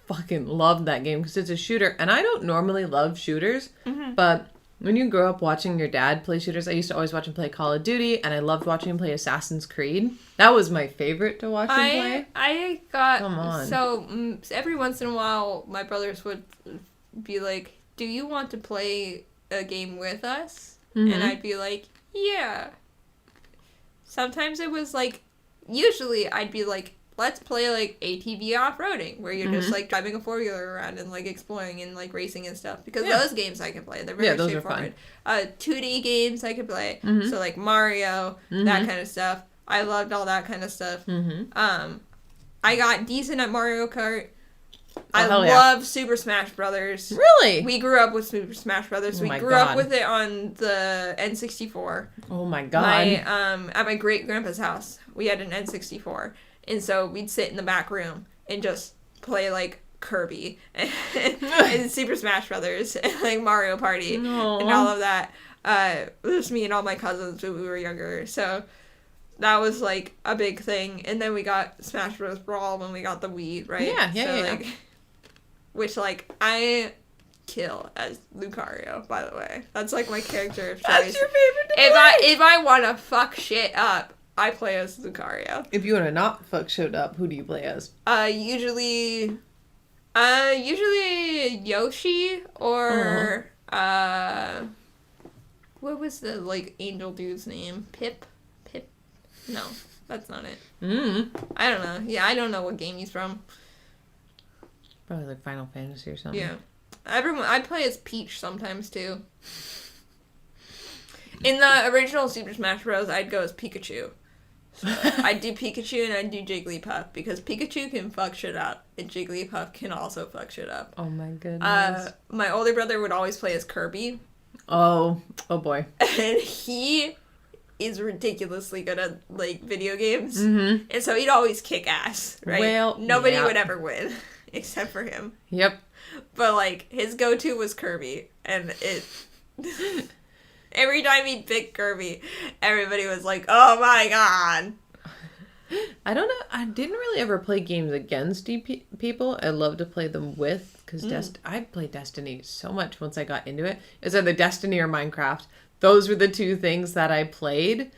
B: Fucking loved that game because it's a shooter, and I don't normally love shooters, but when you grow up watching your dad play shooters, I used to always watch him play Call of Duty, and I loved watching him play Assassin's Creed. That was my favorite to watch him play.
A: I got...
B: Come on.
A: So, every once in a while, my brothers would be like, do you want to play a game with us? And I'd be like, yeah. Sometimes it was like, usually I'd be like, let's play like ATV off-roading, where you're just like driving a four-wheeler around and like exploring and like racing and stuff. Because those games I can play. They're very straightforward. 2D games I could play. So like Mario, that kind of stuff. I loved all that kind of stuff. I got decent at Mario Kart. I love Super Smash Brothers.
B: Really?
A: We grew up with Super Smash Brothers. We grew up with it on the N64.
B: Oh my god.
A: At my great-grandpa's house, we had an N64. And so we'd sit in the back room and just play, like, Kirby and Super Smash Brothers and, like, Mario Party and all of that. Just me and all my cousins when we were younger. So that was, like, a big thing. And then we got Smash Bros. Brawl when we got the Wii, right?
B: Yeah.
A: Which, like, I kill as Lucario, by the way. That's, like, my character of choice.
B: That's your favorite to play?
A: If I want to fuck shit up, I play as Lucario.
B: If you want to not fuck shit up, who do you play as?
A: Usually Yoshi or, what was the, like, angel dude's name? Pip? No, that's not it. I don't know. Yeah, I don't know what game he's from.
B: Probably like Final Fantasy or something.
A: Yeah. I play as Peach sometimes, too. In the original Super Smash Bros., I'd go as Pikachu. So I'd do Pikachu and I'd do Jigglypuff, because Pikachu can fuck shit up, and Jigglypuff can also fuck shit up.
B: Oh my goodness.
A: My older brother would always play as Kirby.
B: Oh boy.
A: And he is ridiculously good at, like, video games. And so he'd always kick ass, right?
B: Well,
A: nobody would ever win, except for him.
B: Yep.
A: But, like, his go-to was Kirby, and it... Every time he'd pick Kirby, everybody was like, oh my god.
B: I don't know. I didn't really ever play games against people. I love to play them with, because I played Destiny so much once I got into it. It was either Destiny or Minecraft. Those were the two things that I played.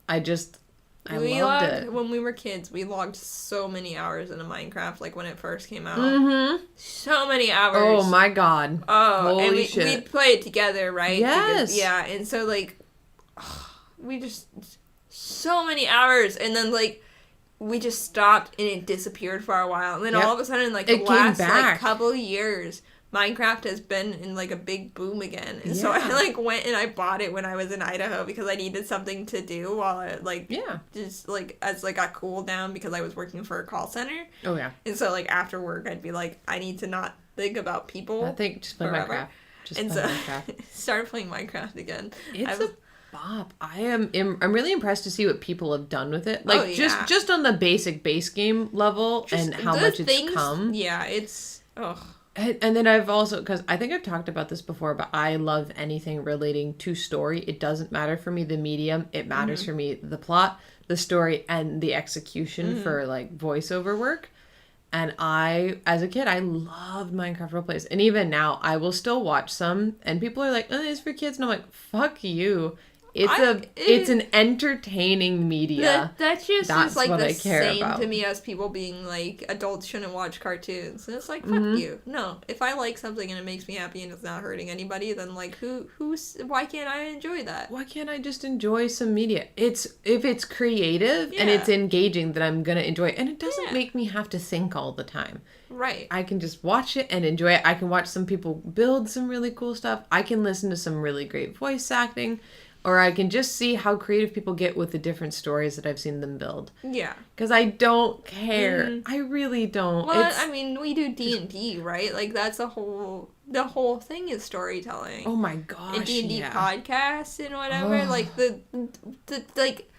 B: I loved it.
A: When we were kids, we logged so many hours into Minecraft, like when it first came out. So many hours.
B: Oh my god.
A: Oh,
B: holy
A: and
B: shit.
A: we'd play it together, right?
B: Yes.
A: Because, and so, like, we just, so many hours, and then, like, we just stopped, and it disappeared for a while, and then all of a sudden, like, the last, like, couple years, Minecraft has been in, like, a big boom again. And so I, like, went and I bought it when I was in Idaho because I needed something to do while I, like, just, like, as, like, a cool down because I was working for a call center.
B: Oh, yeah.
A: And so, like, after work, I'd be like, I need to not think about people.
B: I think just play Minecraft.
A: Minecraft. Started playing Minecraft again.
B: It's a bop. I'm really impressed to see what people have done with it. Like, just on the basic base game level and how much it's come.
A: Yeah, it's... Ugh.
B: And then I've also, because I think I've talked about this before, but I love anything relating to story. It doesn't matter for me the medium. It matters for me the plot, the story, and the execution for, like, voiceover work. And as a kid, I loved Minecraft roleplays. And even now, I will still watch some, and people are like, oh, it's for kids. And I'm like, fuck you. It's an entertaining media.
A: That's just like
B: what
A: the
B: I care
A: same
B: about.
A: To me as people being like, adults shouldn't watch cartoons. And it's like, fuck you. No, if I like something and it makes me happy and it's not hurting anybody, then like, why can't I enjoy that?
B: Why can't I just enjoy some media? If it's creative and it's engaging, then I'm gonna enjoy it, and it doesn't make me have to think all the time.
A: Right.
B: I can just watch it and enjoy it. I can watch some people build some really cool stuff. I can listen to some really great voice acting. or I can just see how creative people get with the different stories that I've seen them build.
A: Yeah.
B: Because I don't care. I really don't.
A: Well, I mean, we do D&D, right? Like, that's the whole thing is storytelling.
B: Oh my gosh,
A: and D&D podcasts and whatever. Like, the like,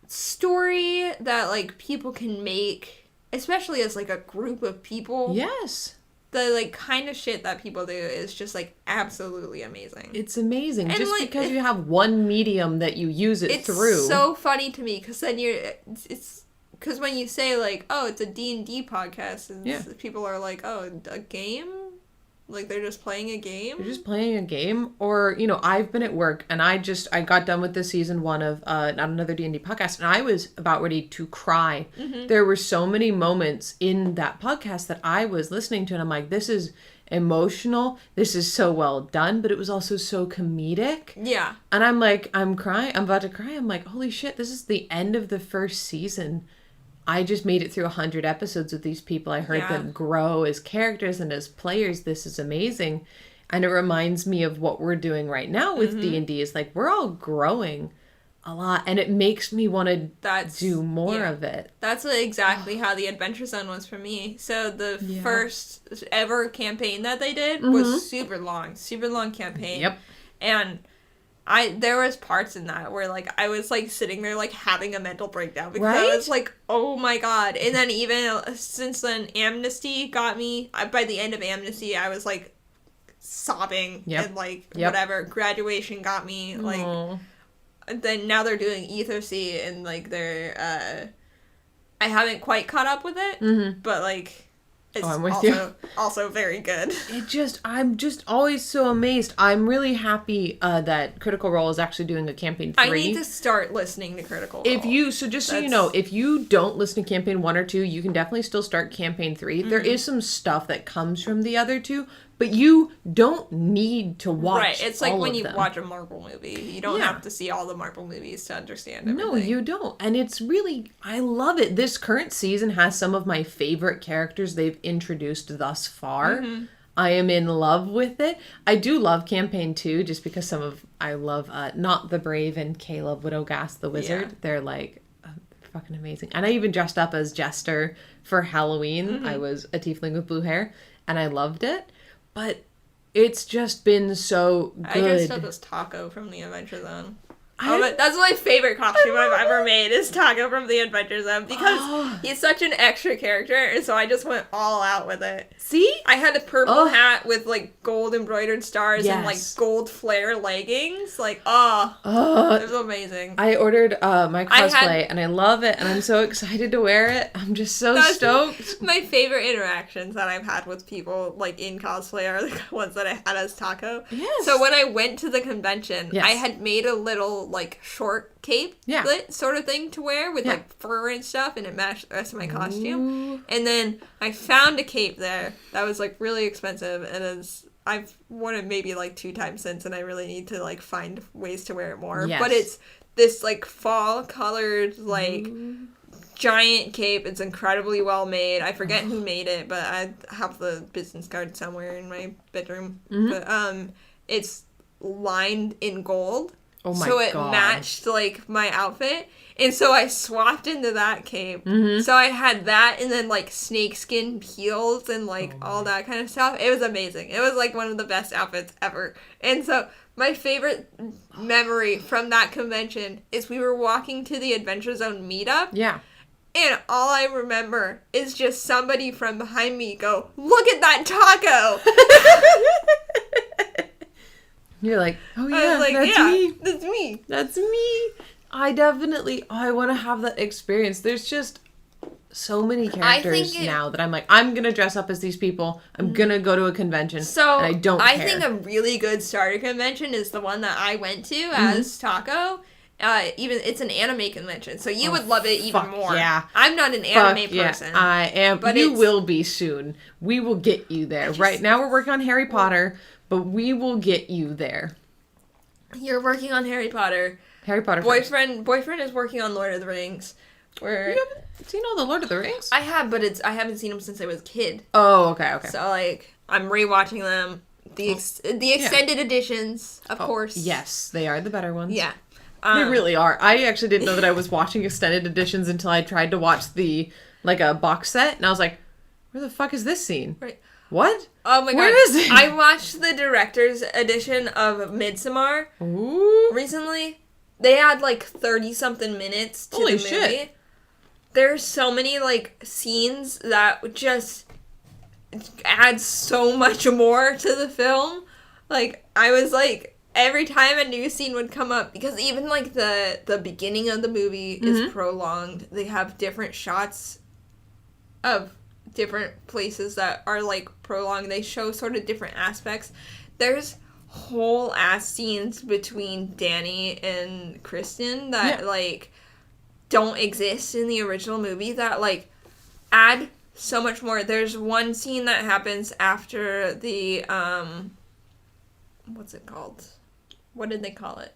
A: story that, like, people can make, especially as, like, a group of people.
B: Yes.
A: The, like, kind of shit that people do is just, like, absolutely amazing.
B: It's amazing.
A: And,
B: just
A: like,
B: because you have one medium that you use it through.
A: It's so funny to me, because then it's because when you say, like, oh, it's a D&D podcast, and people are like, oh, a game? Like, they're just playing a game?
B: They're just playing a game. Or, you know, I've been at work, and I got done with the season 1 of Not Another D&D Podcast, and I was about ready to cry. Mm-hmm. There were so many moments in that podcast that I was listening to, and I'm like, this is emotional. This is so well done, but it was also so comedic.
A: Yeah.
B: And I'm like, I'm crying. I'm about to cry. I'm like, holy shit, this is the end of the first season. I just made it through 100 episodes with these people. I heard them grow as characters and as players. This is amazing. And it reminds me of what we're doing right now with D&D. Is like, we're all growing a lot. And it makes me want to do more of it.
A: That's exactly how the Adventure Zone was for me. So the first ever campaign that they did was super long campaign. Yep. And there was parts in that where, like, I was, like, sitting there, like, having a mental breakdown because I was like, oh my god. And then even since then, Amnesty got me. By the end of Amnesty, I was, like, sobbing and, like, whatever. Graduation got me, like, then now they're doing Ether Sea and, like, they're, I haven't quite caught up with it, but, like, it's
B: I'm with you.
A: Also very good.
B: I'm just always so amazed. I'm really happy that Critical Role is actually doing a campaign 3.
A: I need to start listening to Critical Role.
B: So you know, if you don't listen to campaign 1 or 2, you can definitely still start campaign 3. There is some stuff that comes from the other 2, but you don't need to watch
A: Right, it's like when you
B: them.
A: watch a Marvel movie. You don't have to see all the Marvel movies to understand everything.
B: No, you don't. And it's really, I love it. This current season has some of my favorite characters they've introduced thus far. I am in love with it. I do love campaign 2 just because I love Not the Brave and Caleb Widowgast the Wizard. Yeah. They're like fucking amazing. And I even dressed up as Jester for Halloween. I was a tiefling with blue hair and I loved it. But it's just been so good.
A: I dressed up as Taco from the Adventure Zone. That's my favorite costume I've ever made is Taco from the Adventure Zone because he's such an extra character, and so I just went all out with it.
B: See?
A: I had a purple hat with, like, gold embroidered stars and, like, gold flare leggings. Like, it was amazing.
B: I ordered my cosplay, and I love it, and I'm so excited to wear it. I'm just so stoked.
A: My favorite interactions that I've had with people, like, in cosplay are the ones that I had as Taco.
B: Yes.
A: So when I went to the convention, I had made a little, like, short cape sort of thing to wear with like fur and stuff, and it matched the rest of my costume. And then I found a cape there that was like really expensive, and I've worn it maybe like 2 times since, and I really need to like find ways to wear it more. But it's this like fall colored like giant cape. It's incredibly well made. I forget who made it, but I have the business card somewhere in my bedroom. But it's lined in gold.
B: Oh my
A: so it
B: God.
A: matched, like, my outfit. And so I swapped into that cape. So I had that and then, like, snakeskin heels and, like, all that kind of stuff. It was amazing. It was, like, one of the best outfits ever. And so my favorite memory from that convention is we were walking to the Adventure Zone meetup.
B: Yeah.
A: And all I remember is just somebody from behind me go, "Look at that taco!"
B: You're like, oh yeah,
A: like,
B: that's me.
A: That's me.
B: That's me. I want to have that experience. There's just so many characters now that I'm like, I'm going to dress up as these people. I'm going to go to a convention. So and I don't care.
A: I think a really good starter convention is the one that I went to as Taco. Even it's an anime convention, so you would love it even more.
B: Yeah.
A: I'm not an anime person.
B: I am, but you will be soon. We will get you there. Right now we're working on Harry Potter, but we will get you there.
A: You're working on Harry Potter. Boyfriend is working on Lord of the Rings.
B: You haven't seen all the Lord of the Rings?
A: I have, but I haven't seen them since I was a kid.
B: Oh, okay.
A: So like I'm rewatching them The extended editions, of course.
B: Yes, they are the better ones.
A: Yeah.
B: They really are. I actually didn't know that I was watching extended editions until I tried to watch a box set, and I was like, where the fuck is this scene? Right. What?
A: Oh my god.
B: Where is it?
A: I watched the director's edition of Midsommar recently. They had 30-something minutes to the movie. Shit. There's so many scenes that just add so much more to the film. I was every time a new scene would come up, because even the beginning of the movie is prolonged. They have different shots of different places that are prolonged. They show sort of different aspects. There's whole ass scenes between Danny and Kristen that don't exist in the original movie that add so much more. There's one scene that happens after the what's it called? What did they call it?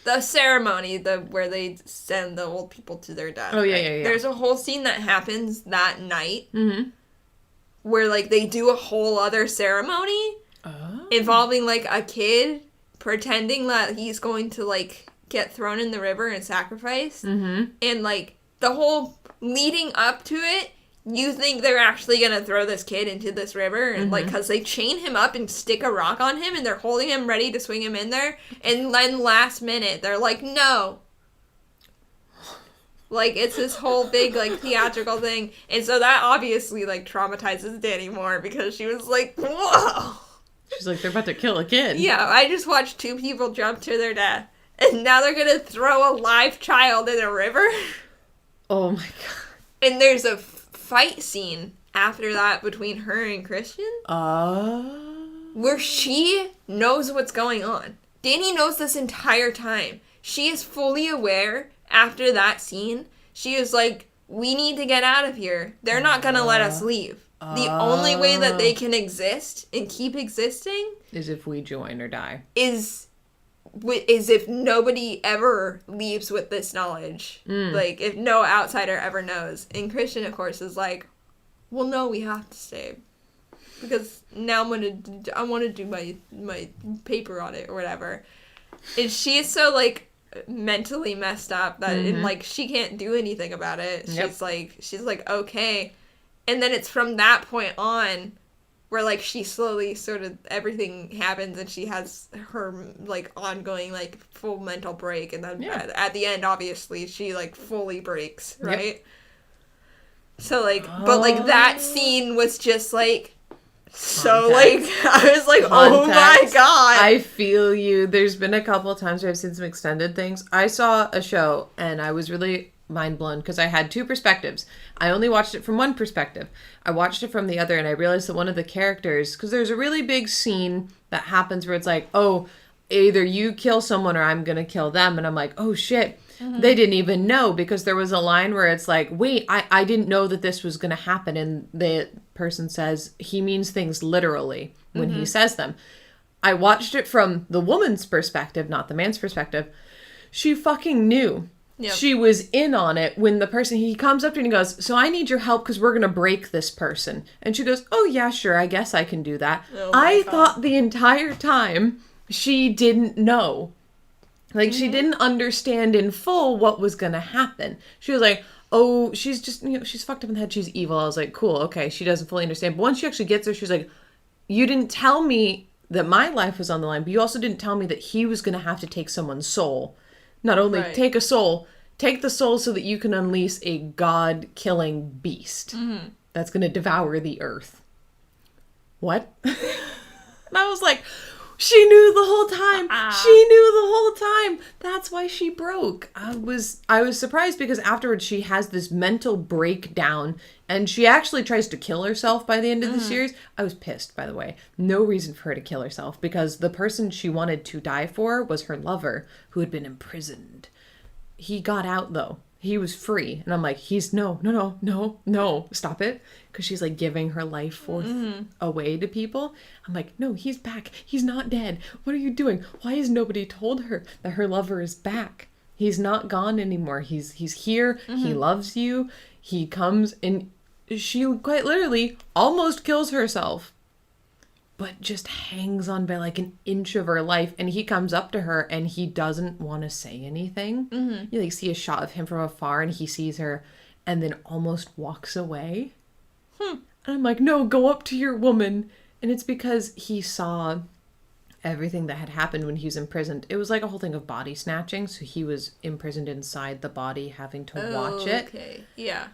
A: The ceremony, where they send the old people to their death.
B: Oh, yeah.
A: There's a whole scene that happens that night where, they do a whole other ceremony involving, a kid pretending that he's going to, get thrown in the river and sacrificed. And, the whole leading up to it, you think they're actually going to throw this kid into this river, and because they chain him up and stick a rock on him, and they're holding him ready to swing him in there, and then last minute, they're like, no. It's this whole big, theatrical thing, and so that obviously, traumatizes Danny more, because she was like, whoa!
B: She's like, they're about to kill a kid.
A: Yeah, I just watched 2 people jump to their death, and now they're gonna throw a live child in a river?
B: Oh my god.
A: And there's a fight scene after that between her and Christian. Where she knows what's going on. Danny knows this entire time. She is fully aware after that scene. She is like, we need to get out of here. They're not going to let us leave. The only way that they can exist and keep existing
B: is if we join or die.
A: Is if nobody ever leaves with this knowledge. If no outsider ever knows. And Christian, of course, is like, well, no, we have to stay. Because now I want to do my paper on it or whatever. And she's so, mentally messed up that and, she can't do anything about it. Yep. She's like, okay. And then it's from that point on where, she slowly sort of, everything happens and she has her, ongoing, full mental break. And then at the end, obviously, she, fully breaks, right? Yep. So, but, that scene was just, so, I was like, oh my god.
B: I feel you. There's been a couple of times where I've seen some extended things. I saw a show, and I was really mind blown because I had 2 perspectives. I only watched it from one perspective. I watched it from the other, and I realized that one of the characters, because there's a really big scene that happens where it's like, oh, either you kill someone or I'm gonna kill them, and I'm like, oh shit, they didn't even know, because there was a line where it's like, wait, I didn't know that this was gonna happen, and the person says he means things literally when he says them. I watched it from the woman's perspective, not the man's perspective. She fucking knew. Yep. She was in on it when the person, he comes up to her and he goes, so I need your help because we're going to break this person. And she goes, oh yeah, sure, I guess I can do that. Oh I thought the entire time she didn't know. She didn't understand in full what was going to happen. She was like, oh, she's just, she's fucked up in the head, she's evil. I was like, cool, okay, she doesn't fully understand. But once she actually gets there, she's like, you didn't tell me that my life was on the line, but you also didn't tell me that he was going to have to take someone's soul. Not only take a soul, take the soul so that you can unleash a god-killing beast that's going to devour the earth. What? And I was like, she knew the whole time. She knew the whole time. That's why she broke. I was surprised because afterwards she has this mental breakdown and she actually tries to kill herself by the end of the series. I was pissed, by the way. No reason for her to kill herself because the person she wanted to die for was her lover who had been imprisoned. He got out though. He was free. And I'm like, no, stop it. Because she's giving her life forth away to people. I'm like, no, he's back. He's not dead. What are you doing? Why has nobody told her that her lover is back? He's not gone anymore. He's here. He loves you. He comes and she quite literally almost kills herself. but just hangs on by like an inch of her life. And he comes up to her and he doesn't want to say anything. Mm-hmm. You like see a shot of him from afar and he sees her and then almost walks away. And I'm like, no, go up to your woman. And it's because he saw everything that had happened when he was imprisoned. It was like a whole thing of body snatching. So he was imprisoned inside the body, having to watch it.
A: Okay, yeah.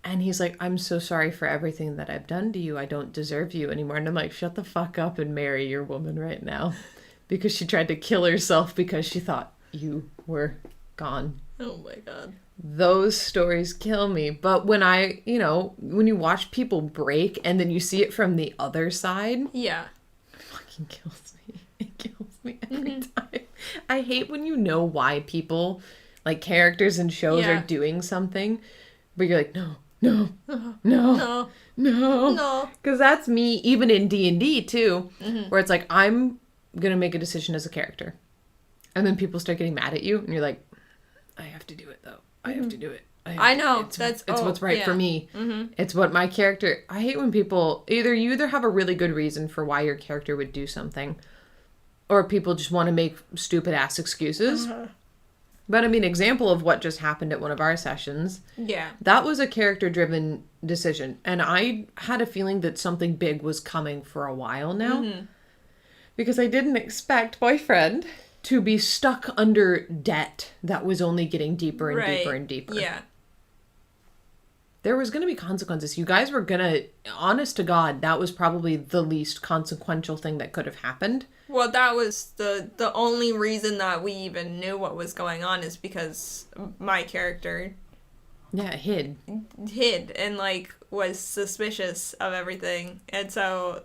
B: And he's like, I'm so sorry for everything that I've done to you. I don't deserve you anymore. And I'm like, shut the fuck up and marry your woman right now. Because she tried to kill herself because she thought you were gone.
A: Oh my God.
B: Those stories kill me. But when when you watch people break and then you see it from the other side.
A: Yeah.
B: It fucking kills me. It kills me every time. I hate when you know why people, like characters in shows are doing something. But you're like, no. No. Because that's me, even in D&D too, where it's like, I'm going to make a decision as a character. And then people start getting mad at you, and you're like, I have to do it, though. I have to do it.
A: I know.
B: It's what's right for me. It's what my character... I hate when people... You either have a really good reason for why your character would do something, or people just want to make stupid-ass excuses. But I mean, example of what just happened at one of our sessions. Yeah. That was a character-driven decision. And I had a feeling that something big was coming for a while now. Because I didn't expect boyfriend to be stuck under debt that was only getting deeper and deeper and deeper. Yeah. There was going to be consequences. You guys were going to... Honest to God, that was probably the least consequential thing that could have happened.
A: Well, that was the only reason that we even knew what was going on is because my character...
B: Yeah, hid
A: and, like, was suspicious of everything. And so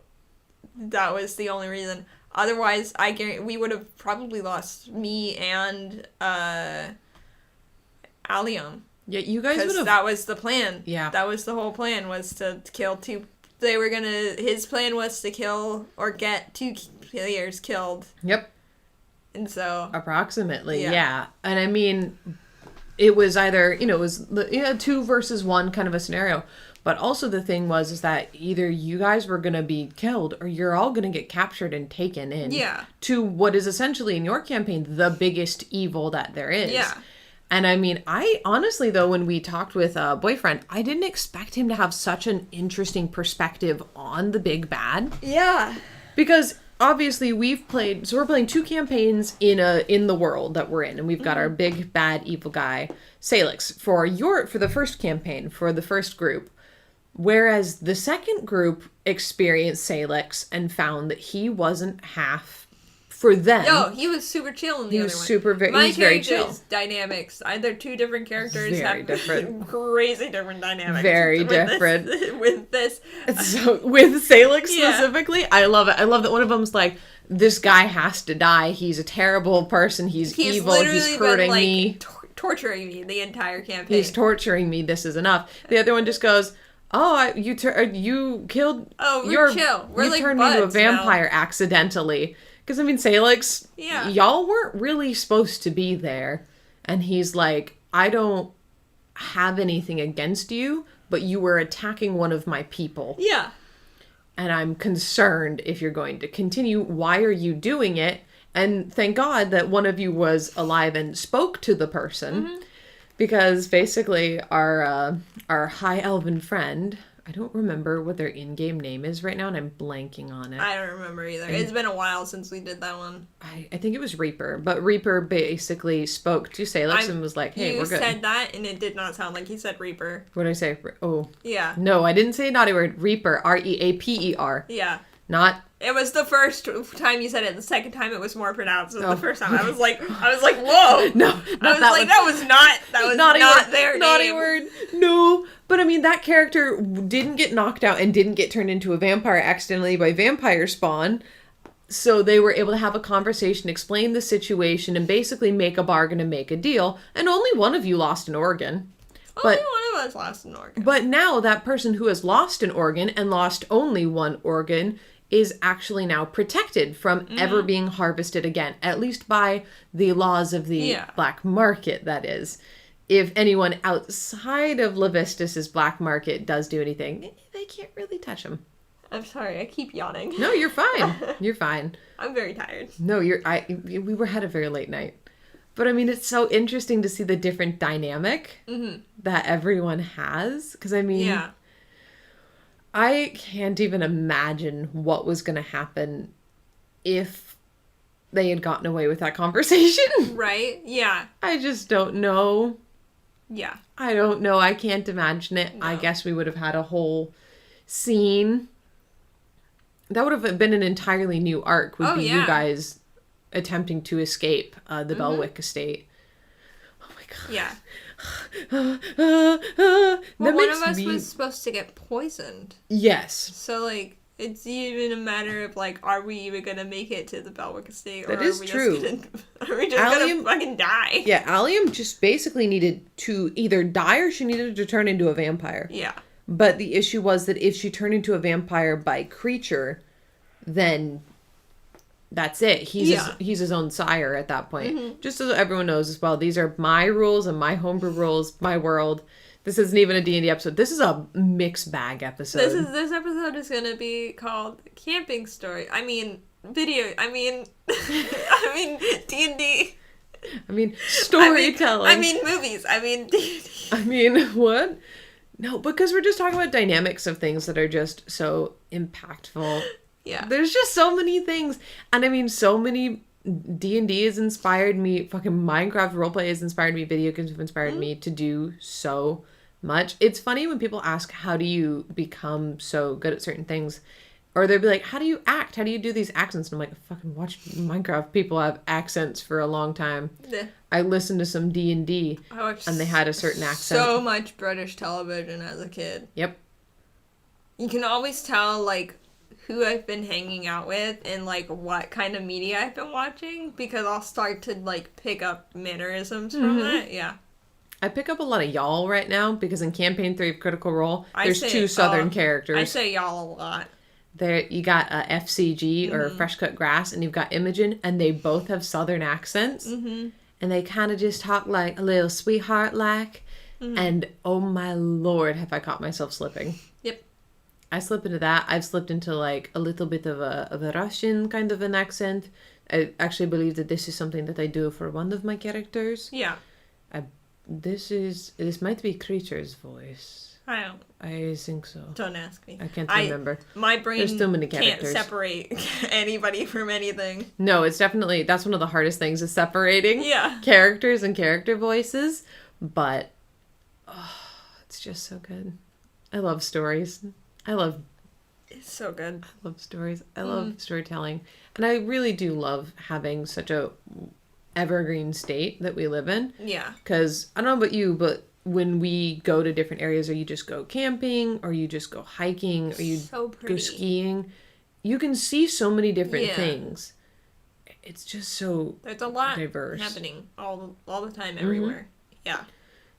A: that was the only reason. Otherwise, I guarantee we would have probably lost me and Allium.
B: Yeah, you guys would have...
A: that was the plan.
B: Yeah.
A: That was the whole plan, was to kill two... His plan was to kill or get 2 players killed. Yep. And so...
B: Approximately, yeah. And I mean, it was either, it was 2 versus 1 kind of a scenario. But also the thing is that either you guys were going to be killed or you're all going to get captured and taken in to what is essentially in your campaign the biggest evil that there is. Yeah. And I mean, I honestly, though, when we talked with boyfriend, I didn't expect him to have such an interesting perspective on the big bad. Yeah. Because obviously we're playing 2 campaigns in the world that we're in, and we've got our big bad evil guy, Salix, for the first campaign, for the first group. Whereas the second group experienced Salix and found that he wasn't half for them.
A: No, he was super chill in the other one.
B: He was very chill.
A: Dynamics. Either 2 different characters
B: very
A: have
B: different.
A: Crazy different dynamics.
B: Very different.
A: With this.
B: So, with Salix specifically, I love it. I love that one of them's like, this guy has to die. He's a terrible person. He's evil. He's hurting me.
A: Torturing me the entire campaign.
B: He's torturing me. This is enough. The other one just goes... you killed...
A: Oh, we're chill. We're
B: you turned me into a vampire accidentally. Because, I mean, Salix, y'all weren't really supposed to be there. And he's like, I don't have anything against you, but you were attacking one of my people. Yeah. And I'm concerned if you're going to continue. Why are you doing it? And thank God that one of you was alive and spoke to the person. Because basically our high elven friend, I don't remember what their in-game name is right now, and I'm blanking on it.
A: I don't remember either. It's been a while since we did that one.
B: I think it was Reaper, but Reaper basically spoke to Salix and was like, hey, we're good.
A: You said that, and it did not sound like he said Reaper.
B: What did I say? Oh.
A: Yeah.
B: No, I didn't say a naughty word. Reaper. R-E-A-P-E-R.
A: Yeah.
B: Not...
A: It was the first time you said it. The second time it was more pronounced. It was the first time. I was like, whoa. No, that was not their name.
B: Naughty word. No. But I mean, that character didn't get knocked out and didn't get turned into a vampire accidentally by vampire spawn. So they were able to have a conversation, explain the situation, and basically make a bargain and make a deal. And only one of you lost an organ.
A: Only one of us lost an organ.
B: But now that person who has lost an organ and lost only one organ is actually now protected from ever being harvested again, at least by the laws of the black market, that is. If anyone outside of Levistus's black market does do anything, they can't really touch him.
A: I'm sorry, I keep yawning.
B: No, you're fine. You're fine.
A: I'm very tired.
B: No, we had a very late night. But I mean, it's so interesting to see the different dynamic that everyone has. Because I mean,
A: Yeah.
B: I can't even imagine what was going to happen if they had gotten away with that conversation.
A: Right? Yeah.
B: I just don't know.
A: Yeah.
B: I don't know. I can't imagine it.
A: No.
B: I guess we would have had a whole scene. That would have been an entirely new arc, would be you guys attempting to escape the Belwick estate. Oh my god.
A: Yeah.
B: Well,
A: One of us was supposed to get poisoned.
B: Yes.
A: So, like, it's even a matter of, like, are we even gonna make it to the Belwick estate? Or
B: That is true.
A: Are we just gonna fucking die?
B: Yeah, Allium just basically needed to either die or she needed to turn into a vampire.
A: Yeah.
B: But the issue was that if she turned into a vampire by creature, then that's it. He's his own sire at that point. Just so everyone knows as well, these are my rules and my homebrew rules, my world. This isn't even a D&D episode. This is a mixed bag episode.
A: This episode is gonna be called Camping Story. I mean, video. I mean, D&D.
B: I mean, storytelling.
A: I mean, movies. I mean, D&D.
B: I mean, what? No, because we're just talking about dynamics of things that are just so impactful.
A: Yeah.
B: There's just so many things. And I mean, so many D&D has inspired me. Fucking Minecraft roleplay has inspired me. Video games have inspired me to do so much. It's funny when people ask, how do you become so good at certain things? Or they'll be like, how do you act? How do you do these accents? And I'm like, fucking watch Minecraft. People have accents for a long time.
A: Yeah.
B: I listened to some D&D and they had a certain accent.
A: So much British television as a kid.
B: Yep.
A: You can always tell, like, who I've been hanging out with and, like, what kind of media I've been watching, because I'll start to, like, pick up mannerisms from it. Yeah.
B: I pick up a lot of y'all right now because in Campaign 3 of Critical Role, there's two Southern characters.
A: I say y'all a lot.
B: There, you got FCG or Fresh Cut Grass, and you've got Imogen, and they both have Southern accents. And they kind of just talk like a little sweetheart like. And oh my lord, have I caught myself slipping.
A: Yep.
B: I slip into that. I've slipped into like a little bit of a Russian kind of an accent. I actually believe that this is something that I do for one of my characters.
A: Yeah.
B: This might be Creature's voice. I think so.
A: Don't ask me.
B: I can't remember.
A: My brain
B: There's too many characters.
A: can't separate anybody from anything.
B: No, it's definitely, that's one of the hardest things is separating characters and character voices. But, it's just so good. I love stories.
A: It's so good.
B: I love stories. I love storytelling. And I really do love having such a evergreen state that we live in.
A: Yeah.
B: Because, I don't know about you, but when we go to different areas, or you just go camping, or you just go hiking, or you go skiing, you can see so many different things. It's just so
A: there's a lot
B: diverse
A: happening all the time everywhere. Yeah.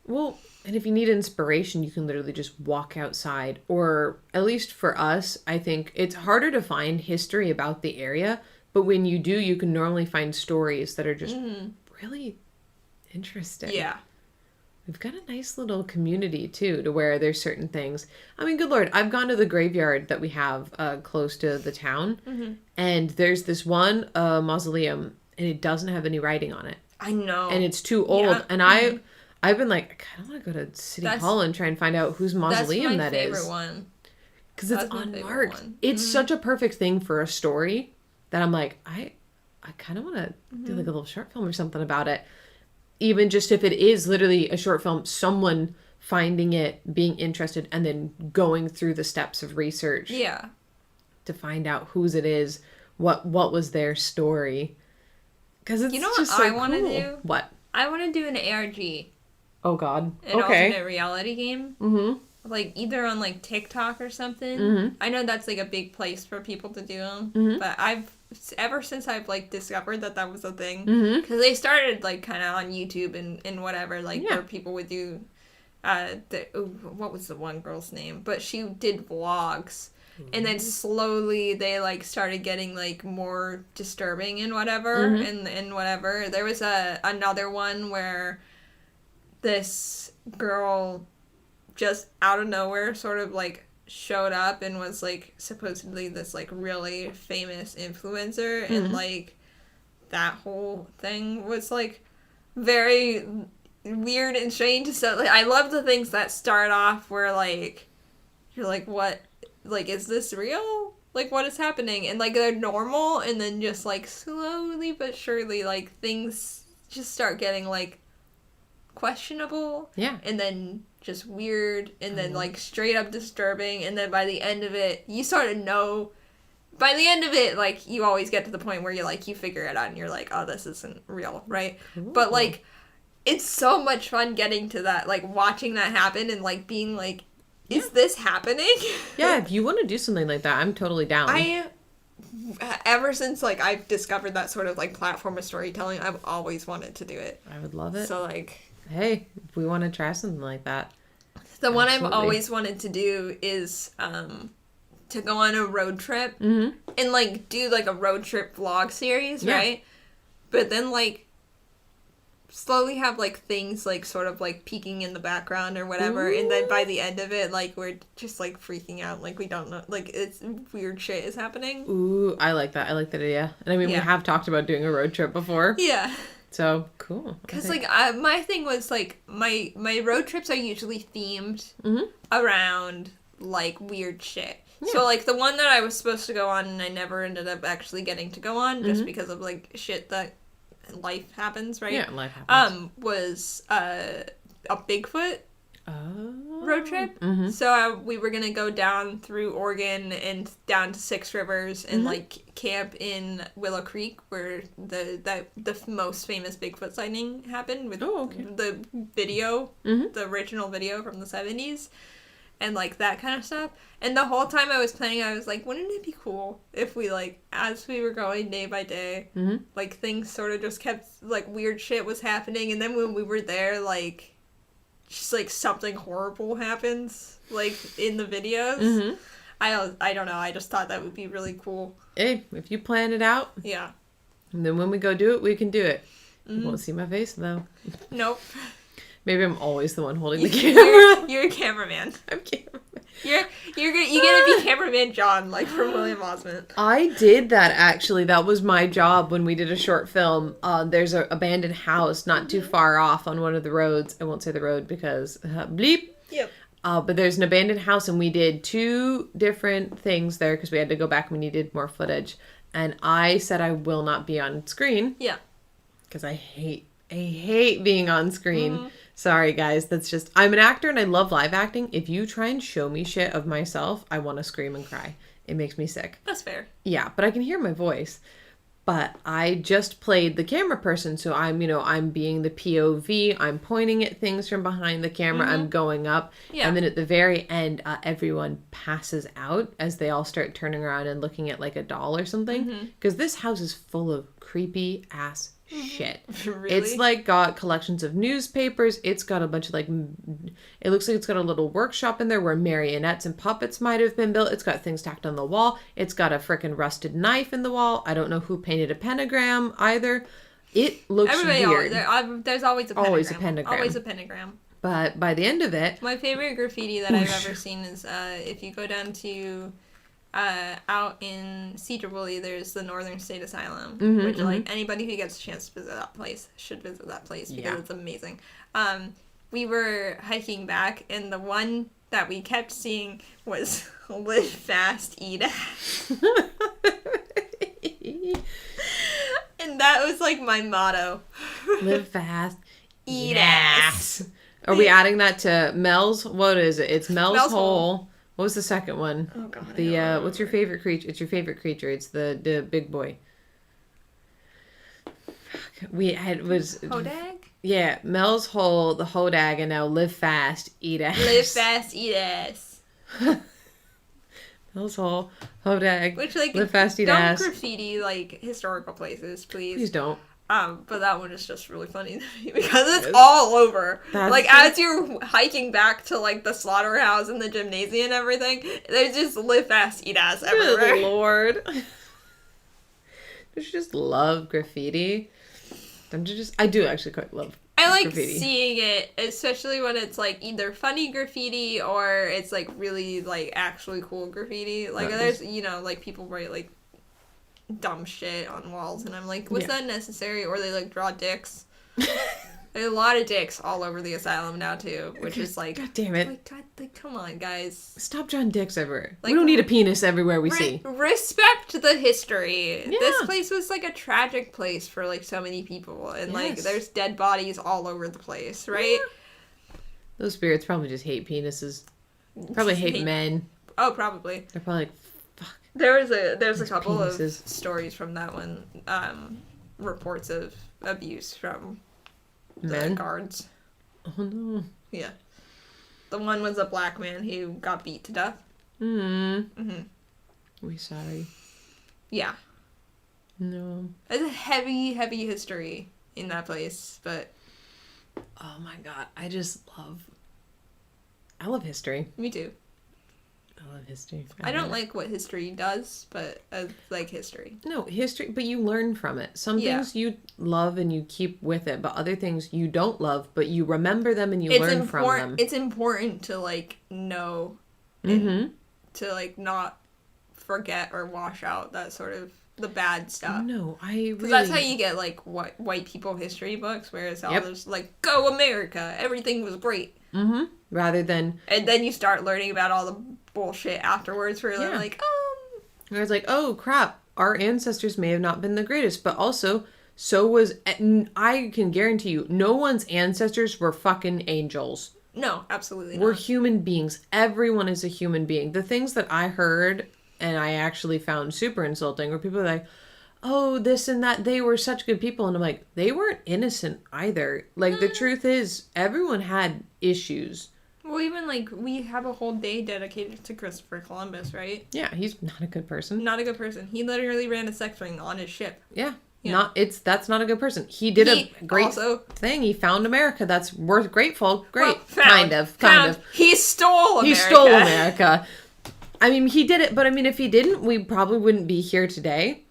B: Well, and if you need inspiration, you can literally just walk outside. Or at least for us, I think it's harder to find history about the area. But when you do, you can normally find stories that are just really interesting.
A: Yeah.
B: We've got a nice little community, too, to where there's certain things. I mean, good Lord, I've gone to the graveyard that we have close to the town. And there's this one mausoleum, and it doesn't have any writing on it.
A: I know.
B: And it's too old. Yeah. And I've been like, I kind of want to go to City Hall and try and find out whose mausoleum that is.
A: That's my favorite one.
B: Because it's unmarked. It's such a perfect thing for a story that I'm like, I kind of want to do like a little short film or something about it. Even just if it is literally a short film, someone finding it, being interested, and then going through the steps of research.
A: Yeah.
B: To find out whose it is, what was their story. Because it's just so cool. You know what I want to do? What?
A: I want to do an ARG.
B: Oh, God.
A: An alternate reality game. Like, either on, like, TikTok or something. I know that's, like, a big place for people to do them. But ever since I've, like, discovered that was a thing. Because they started, like, kind of on YouTube and whatever, like, where people would do, what was the one girl's name? But she did vlogs. And then slowly they, like, started getting, like, more disturbing and whatever. And whatever. There was another one where this girl just out of nowhere sort of, like, showed up and was, like, supposedly this, like, really famous influencer, and, like, that whole thing was, like, very weird and strange. So, like, I love the things that start off where, like, you're like, what, like, is this real? Like, what is happening? And, like, they're normal, and then just, like, slowly but surely, like, things just start getting, like, questionable.
B: Yeah.
A: And then just weird, and then, like, straight up disturbing, and then by the end of it, you sort of know. By the end of it, like, you always get to the point where you're, like, you figure it out, and you're like, oh, this isn't real, right? Cool. But, like, it's so much fun getting to that, like, watching that happen, and, like, being like, is this happening?
B: Yeah, if you want to do something like that, I'm totally down.
A: Ever since, like, I've discovered that sort of, like, platform of storytelling, I've always wanted to do it.
B: I would love it.
A: So, like...
B: Hey, if we want to try something like that.
A: The one I've always wanted to do is, to go on a road trip and, like, do, like, a road trip vlog series, right? But then, like, slowly have, like, things, like, sort of, like, peeking in the background or whatever, and then by the end of it, like, we're just, like, freaking out, like, we don't know, like, it's weird shit is happening.
B: Ooh, I like that. I like that idea. And I mean, we have talked about doing a road trip before.
A: Yeah.
B: So, cool.
A: Because, like, my thing was, like, my road trips are usually themed around, like, weird shit. Yeah. So, like, the one that I was supposed to go on and I never ended up actually getting to go on just because of, like, shit that life happens, right?
B: Yeah, life happens.
A: Was a Bigfoot road trip. So we were gonna go down through Oregon and down to Six Rivers and like camp in Willow Creek, where the most famous Bigfoot sighting happened with the video, the original video from the 70s. And, like, that kind of stuff. And the whole time I was planning, I was like, wouldn't it be cool if we, like, as we were going day by day, like, things sort of just kept, like, weird shit was happening. And then when we were there, like, just, like, something horrible happens, like, in the videos. I don't know. I just thought that would be really cool.
B: Hey, if you plan it out.
A: Yeah.
B: And then when we go do it, we can do it. You won't see my face, though.
A: Nope.
B: Maybe I'm always the one holding the camera.
A: You're a cameraman.
B: I'm cameraman.
A: You're gonna be cameraman John, like from William Osment.
B: I did that, actually. That was my job when we did a short film. There's an abandoned house not too far off on one of the roads. I won't say the road because bleep.
A: Yep.
B: But there's an abandoned house, and we did 2 different things there because we had to go back and we needed more footage. And I said I will not be on screen.
A: Yeah.
B: Because I hate being on screen. Sorry, guys. That's just... I'm an actor and I love live acting. If you try and show me shit of myself, I want to scream and cry. It makes me sick.
A: That's fair.
B: Yeah, but I can hear my voice. But I just played the camera person, so I'm being the POV. I'm pointing at things from behind the camera. I'm going up. Yeah. And then at the very end, everyone passes out as they all start turning around and looking at, like, a doll or something. Because this house is full of creepy ass shit.
A: Really?
B: It's, like, got collections of newspapers. It's got a bunch of, like, it looks like it's got a little workshop in there where marionettes and puppets might have been built. It's got things tacked on the wall. It's got a frickin' rusted knife in the wall. I don't know who painted a pentagram either. It looks weird.
A: There's always a pentagram.
B: Always a pentagram.
A: Always a pentagram.
B: But by the end of it...
A: My favorite graffiti that I've ever seen is if you go down to... out in Cedar Woolley, there's the Northern State Asylum, which like anybody who gets a chance to visit that place should visit that place because it's amazing. We were hiking back, and the one that we kept seeing was "Live Fast, Eat Ass," and that was like my motto:
B: "Live fast,
A: eat ass."
B: Are we adding that to Mel's? What is it? It's Mel's Hole. What was the second one?
A: Oh, God.
B: What's your favorite creature? It's your favorite creature. It's the big boy.
A: Hodag?
B: Yeah, Mel's Hole, the Hodag, and now Live Fast, Eat Ass.
A: Live Fast, Eat Ass.
B: Mel's Hole, Hodag,
A: which, like,
B: Live Fast, Eat Ass.
A: Don't graffiti, like, historical places, please.
B: Please don't.
A: But that one is just really funny to me because it's all over. Like, as you're hiking back to, like, the slaughterhouse and the gymnasium and everything, there's just Live Fast, Eat Ass everywhere.
B: Good Lord. Don't you just love graffiti? I do actually quite love
A: I like
B: graffiti.
A: seeing it, especially when it's like either funny graffiti or it's like really like actually cool graffiti. Like there's like people write like dumb shit on walls, and I'm like, was that necessary? Or they like draw dicks. There's a lot of dicks all over the asylum now too, which is like,
B: God damn it!
A: Like, come on, guys,
B: stop drawing dicks everywhere.
A: Like,
B: we don't need a penis everywhere we see.
A: Respect the history.
B: Yeah.
A: This place was like a tragic place for like so many people, and like there's dead bodies all over the place, right?
B: Yeah. Those spirits probably just hate penises. Probably hate men.
A: Oh, probably.
B: They're probably like, fuck.
A: There's a couple
B: penises.
A: of stories from that one. Reports of abuse from the guards.
B: Oh no.
A: Yeah. The one was a black man who got beat to death.
B: We sorry.
A: Yeah.
B: No.
A: There's a heavy, heavy history in that place, but
B: oh my god, I love history.
A: Me too.
B: I love history.
A: I don't like what history does, but I like history.
B: No, history, but you learn from it. Some things you love and you keep with it, but other things you don't love, but you remember them and you learn from them.
A: It's important to, like, know and to, like, not forget or wash out that sort of the bad stuff.
B: No, I really...
A: Because that's how you get, like, white people history books, whereas all those, like, go America, everything was great.
B: Rather than...
A: And then you start learning about all the bullshit afterwards where you're like,
B: I was like, oh, crap, our ancestors may have not been the greatest, but also, so was... I can guarantee you, no one's ancestors were fucking angels.
A: No, absolutely not.
B: We're human beings. Everyone is a human being. The things that I heard, and I actually found super insulting, were people like, oh, this and that, they were such good people. And I'm like, they weren't innocent either. Like, the truth is, everyone had issues.
A: Well, even, like, we have a whole day dedicated to Christopher Columbus, right?
B: Yeah, he's not a good person.
A: Not a good person. He literally ran a sex ring on his ship.
B: Yeah. That's not a good person. He did a great thing. He found America. That's worth grateful. Great.
A: Well,
B: kind of.
A: He stole America.
B: He stole America. I mean, he did it, but I mean, if he didn't, we probably wouldn't be here today.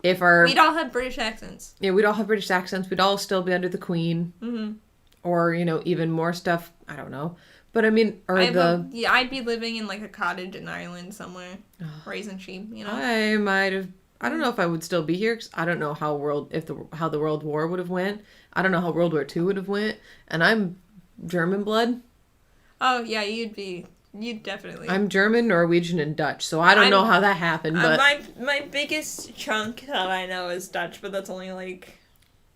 B: We'd
A: all have British accents.
B: Yeah, we'd all have British accents. We'd all still be under the Queen. Or, even more stuff. I don't know. But I mean,
A: I'd be living in like a cottage in Ireland somewhere, raising sheep,
B: I don't know if I would still be here, 'cause I don't know how the World War would have went. I don't know how World War II would have went. And I'm German blood.
A: Oh, yeah, you'd definitely.
B: I'm German, Norwegian, and Dutch, so I don't know how that happened, but...
A: My biggest chunk that I know is Dutch, but that's only, like...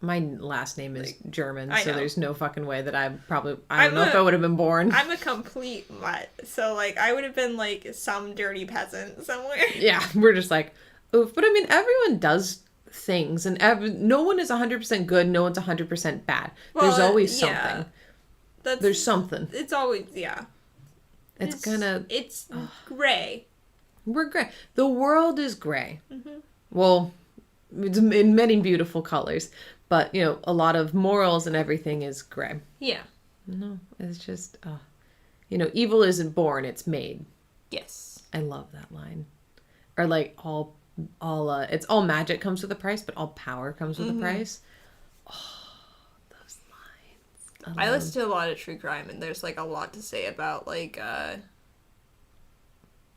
B: My last name is German, so
A: know.
B: There's no fucking way that I don't know if I would have been born.
A: I'm a complete mutt, so, like, I would have been, like, some dirty peasant somewhere.
B: Yeah, we're just like, oof. But, I mean, everyone does things, and no one is 100% good, no one's 100% bad. Well, there's always something. There's something.
A: It's always,
B: It's kind of...
A: It's gray.
B: We're gray. The world is gray. Well, it's in many beautiful colors. But, a lot of morals and everything is gray. Yeah. No, it's just... evil isn't born, it's made. Yes. I love that line. Or, like, it's all magic comes with a price, but all power comes with a price. Oh, those lines.
A: I listen to a lot of true crime, and there's, like, a lot to say about, like,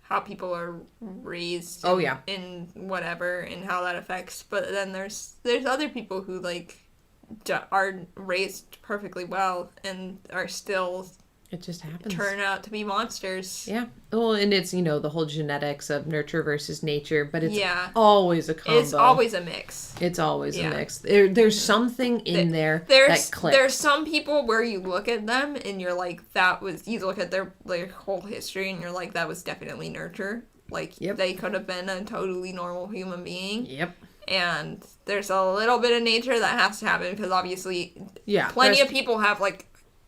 A: how people are raised in whatever and how that affects. But then there's other people who, like, are raised perfectly well and are still...
B: It just happens.
A: Turn out to be monsters.
B: Yeah. Well, and it's, the whole genetics of nurture versus nature, but it's always a combo.
A: It's always a mix.
B: It's always a mix. There's something in there that clicks.
A: There's some people where you look at them and you're like, you look at their whole history and you're like, that was definitely nurture. Like, they could have been a totally normal human being. Yep. And there's a little bit of nature that has to happen because obviously plenty of people have, like,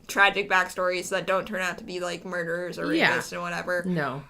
A: tragic backstories that don't turn out to be, like, murderers or rapists and whatever. No.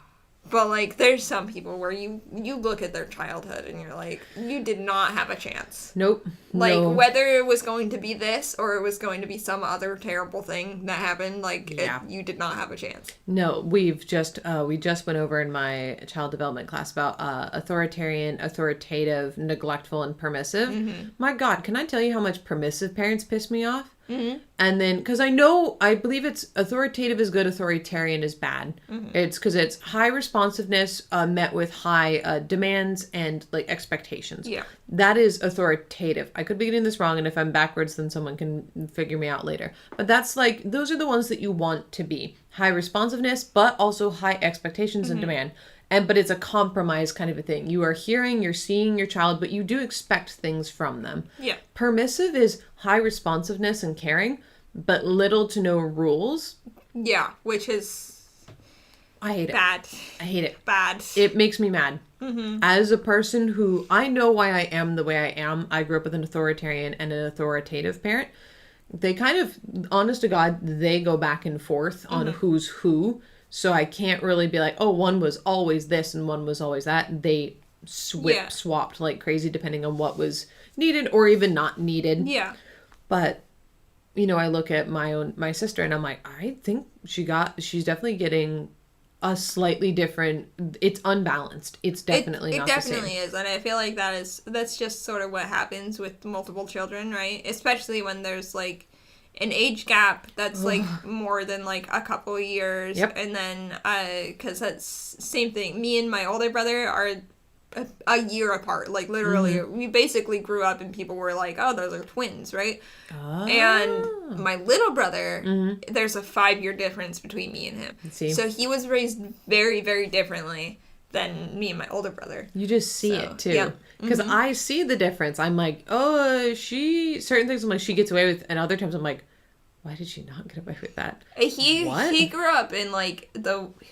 A: But, like, there's some people where you look at their childhood and you're like, you did not have a chance. Nope. Like, whether it was going to be this or it was going to be some other terrible thing that happened, like, you did not have a chance.
B: No, we just went over in my child development class about authoritarian, authoritative, neglectful, and permissive. My God, can I tell you how much permissive parents piss me off?
A: Mm-hmm.
B: And then, because I believe it's authoritative is good, authoritarian is bad.
A: Mm-hmm.
B: It's because it's high responsiveness met with high demands and like expectations.
A: Yeah.
B: That is authoritative. I could be getting this wrong, and if I'm backwards, then someone can figure me out later. But that's like, those are the ones that you want to be. High responsiveness, but also high expectations and demand. But it's a compromise kind of a thing. You are hearing, you're seeing your child, but you do expect things from them.
A: Yeah.
B: Permissive is high responsiveness and caring, but little to no rules.
A: Yeah, which is...
B: I hate it.
A: Bad.
B: I hate it.
A: Bad.
B: It makes me mad. Mm-hmm. As a person who, I know why I am the way I am. I grew up with an authoritarian and an authoritative parent. They kind of, honest to God, they go back and forth on who's who. So I can't really be like, oh, one was always this and one was always that. They swapped like crazy depending on what was needed or even not needed.
A: Yeah.
B: But, you know, I look at my sister and I'm like, I think she's definitely getting a slightly different, it's unbalanced. It's definitely not the same. It
A: definitely is. And I feel like that's just sort of what happens with multiple children, right? Especially when there's like an age gap that's like more than like a couple of years.
B: Yep.
A: And then because that's same thing, me and my older brother are a year apart, like literally. We basically grew up and people were like, oh, those are twins, right? And my little brother, there's a 5-year difference between me and him. So he was raised very, very differently than me and my older brother.
B: You just see it too. Because I see the difference. I'm like, oh, certain things I'm like, she gets away with, and other times I'm like, why did she not get away with that?
A: He grew up in like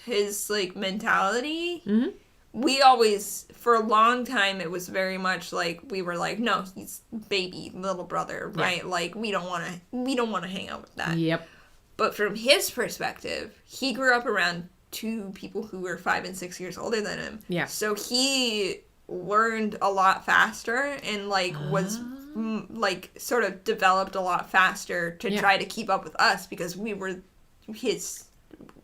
A: his like mentality. We always, for a long time, it was very much like we were like, no, he's baby little brother, right? Yeah. Like we don't want to hang out with that.
B: Yep.
A: But from his perspective, he grew up around 2 people who were 5 and 6 years older than him.
B: Yeah.
A: So he learned a lot faster and like was like sort of developed a lot faster to try to keep up with us because we were his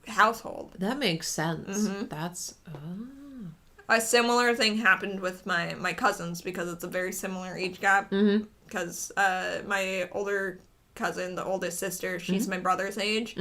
A: household.
B: That makes sense. That's
A: a similar thing happened with my cousins because it's a very similar age gap. Because my older cousin, the oldest sister, she's my brother's age.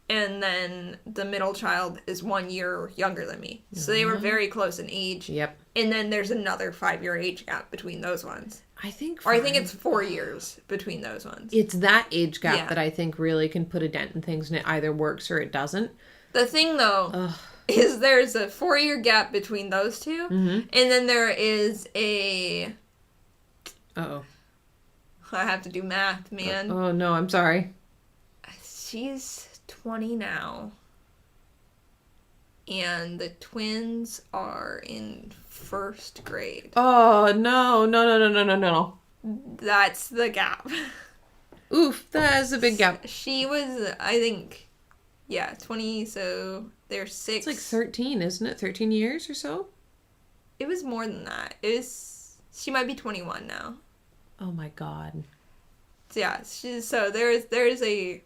A: And then the middle child is 1 year younger than me. So they were very close in age.
B: Yep.
A: And then there's another 5-year age gap between those ones.
B: I think
A: it's 4 years between those ones.
B: It's that age gap that I think really can put a dent in things, and it either works or it doesn't.
A: The thing, though, is there's a 4-year gap between those two. And then there is a...
B: Uh-oh.
A: I have to do math, man.
B: Oh, no, I'm sorry.
A: She's 20 now. And the twins are in 1st grade.
B: Oh, no.
A: That's the gap.
B: Oof, that is a big gap.
A: She was, I think, 20, so they're 6.
B: It's like 13, isn't it? 13 years or so?
A: It was more than that. She might be 21 now.
B: Oh my God.
A: So there's a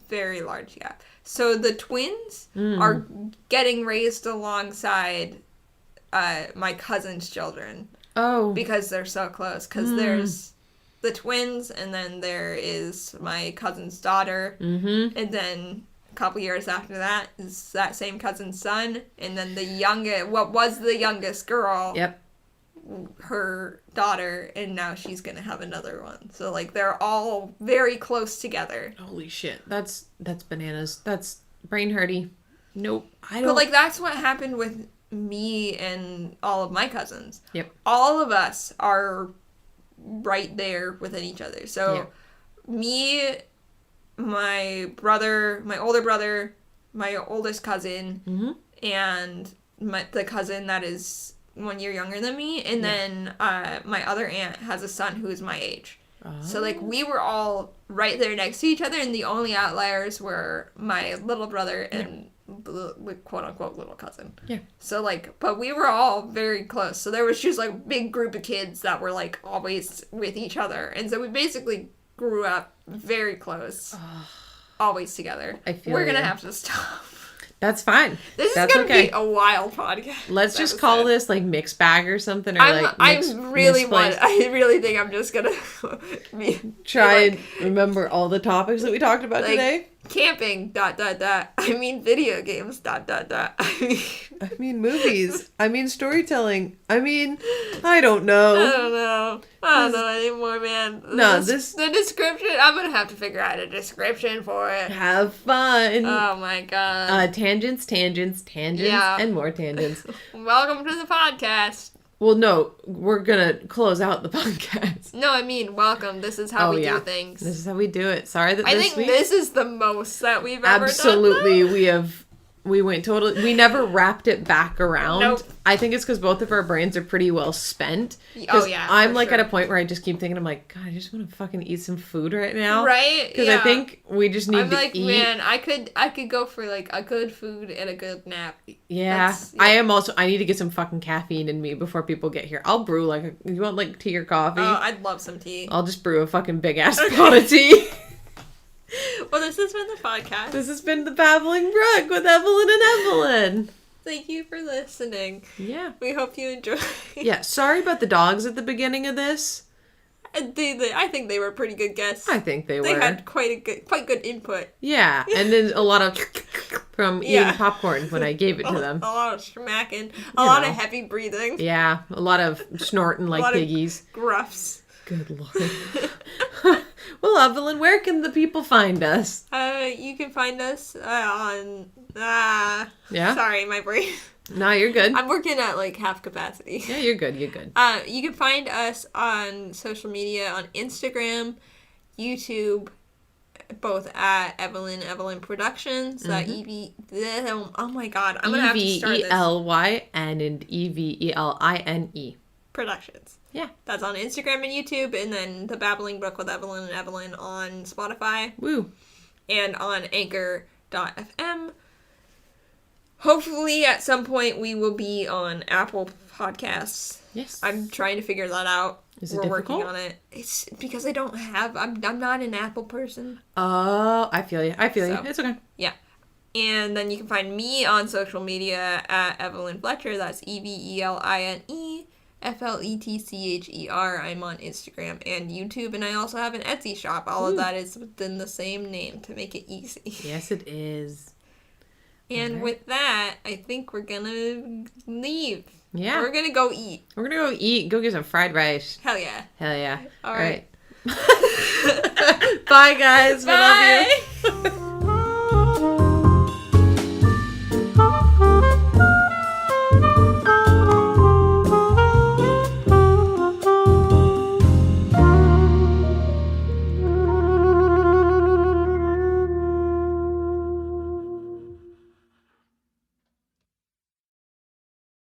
A: very large gap. So the twins are getting raised alongside my cousin's children.
B: Oh.
A: Because they're so close. Because there's the twins, and then there is my cousin's daughter. And then a couple years after that is that same cousin's son. And then what was the youngest girl.
B: Yep.
A: Her daughter, and now she's gonna have another one. So like they're all very close together.
B: Holy shit, that's bananas. That's brain hurty. Nope, I don't.
A: But like that's what happened with me and all of my cousins.
B: Yep.
A: All of us are right there within each other. So me, my brother, my older brother, my oldest cousin, and the cousin that is 1 year younger than me, and then my other aunt has a son who is my age. So like we were all right there next to each other, and the only outliers were my little brother and quote unquote little cousin. Yeah. So like, but we were all very close. So there was just like a big group of kids that were like always with each other, and so we basically grew up very close, always together. We're gonna have to stop.
B: That's fine.
A: This
B: That's
A: is going to
B: okay.
A: be a wild podcast.
B: Let's just call this like mixed bag or something, or
A: I really think I'm just going to
B: try and remember all the topics that we talked about today.
A: Camping, ... I mean, video games, ...
B: I mean, movies. I mean, storytelling. I mean, I don't know.
A: I don't know anymore, man. The description, I'm going to have to figure out a description for it.
B: Have fun.
A: Oh my god.
B: Tangents, and more tangents.
A: Welcome to the podcast.
B: Well, no, we're going to close out the podcast.
A: No, I mean, welcome. This is how we do things.
B: This is how we do it. Sorry that
A: I think this is the most that we've ever done.
B: Absolutely, we went totally, we never wrapped it back around.
A: Nope.
B: I think it's because both of our brains are pretty well spent.
A: Oh, yeah.
B: I'm like at a point where I just keep thinking, I'm like, God, I just want to fucking eat some food right now.
A: Right?
B: Because I think we just need to eat.
A: Man, I could go for like a good food and a good nap.
B: Yeah. I need to get some fucking caffeine in me before people get here. I'll brew you want like tea or coffee?
A: Oh, I'd love some tea.
B: I'll just brew a fucking big ass pot of tea.
A: Well, this has been the podcast.
B: This has been the Babbling Brook with Evelyn and Evelyn.
A: Thank you for listening.
B: Yeah.
A: We hope you enjoy.
B: Yeah, sorry about the dogs at the beginning of this.
A: I think they were pretty good guests.
B: I think they were.
A: They had quite good input.
B: Yeah, and then a lot of from eating popcorn when I gave it to them.
A: A lot of smacking. A lot of heavy breathing.
B: Yeah, a lot of snorting like piggies.
A: Gruffs.
B: Good lord. Well, Evelyn, where can the people find us?
A: You can find us on...
B: Yeah?
A: Sorry, my brain.
B: No, you're good.
A: I'm working at like half capacity.
B: Yeah, you're good. You
A: can find us on social media, on Instagram, YouTube, both at Evelyn Productions. Oh my god, I'm gonna have to start this.
B: Evelyn and Eveline.
A: Productions.
B: Yeah.
A: That's on Instagram and YouTube, and then the Babbling Brook with Evelyn and Evelyn on Spotify.
B: Woo.
A: And on Anchor.fm. Hopefully at some point we will be on Apple Podcasts.
B: Yes.
A: I'm trying to figure that out.
B: Is it
A: We're
B: difficult?
A: working on it. It's because I don't have... I'm not an Apple person.
B: Oh, I feel you. It's okay.
A: Yeah. And then you can find me on social media at Evelyn Fletcher. That's EVELINE. FLETCHER. I'm on Instagram and YouTube, and I also have an Etsy shop. All of that is within the same name to make it easy.
B: Yes, it is.
A: And with that, I think we're gonna leave.
B: Yeah.
A: We're gonna go eat.
B: Go get some fried rice.
A: Hell yeah.
B: Hell yeah.
A: All right.
B: Bye, guys.
A: Bye.
B: We love you.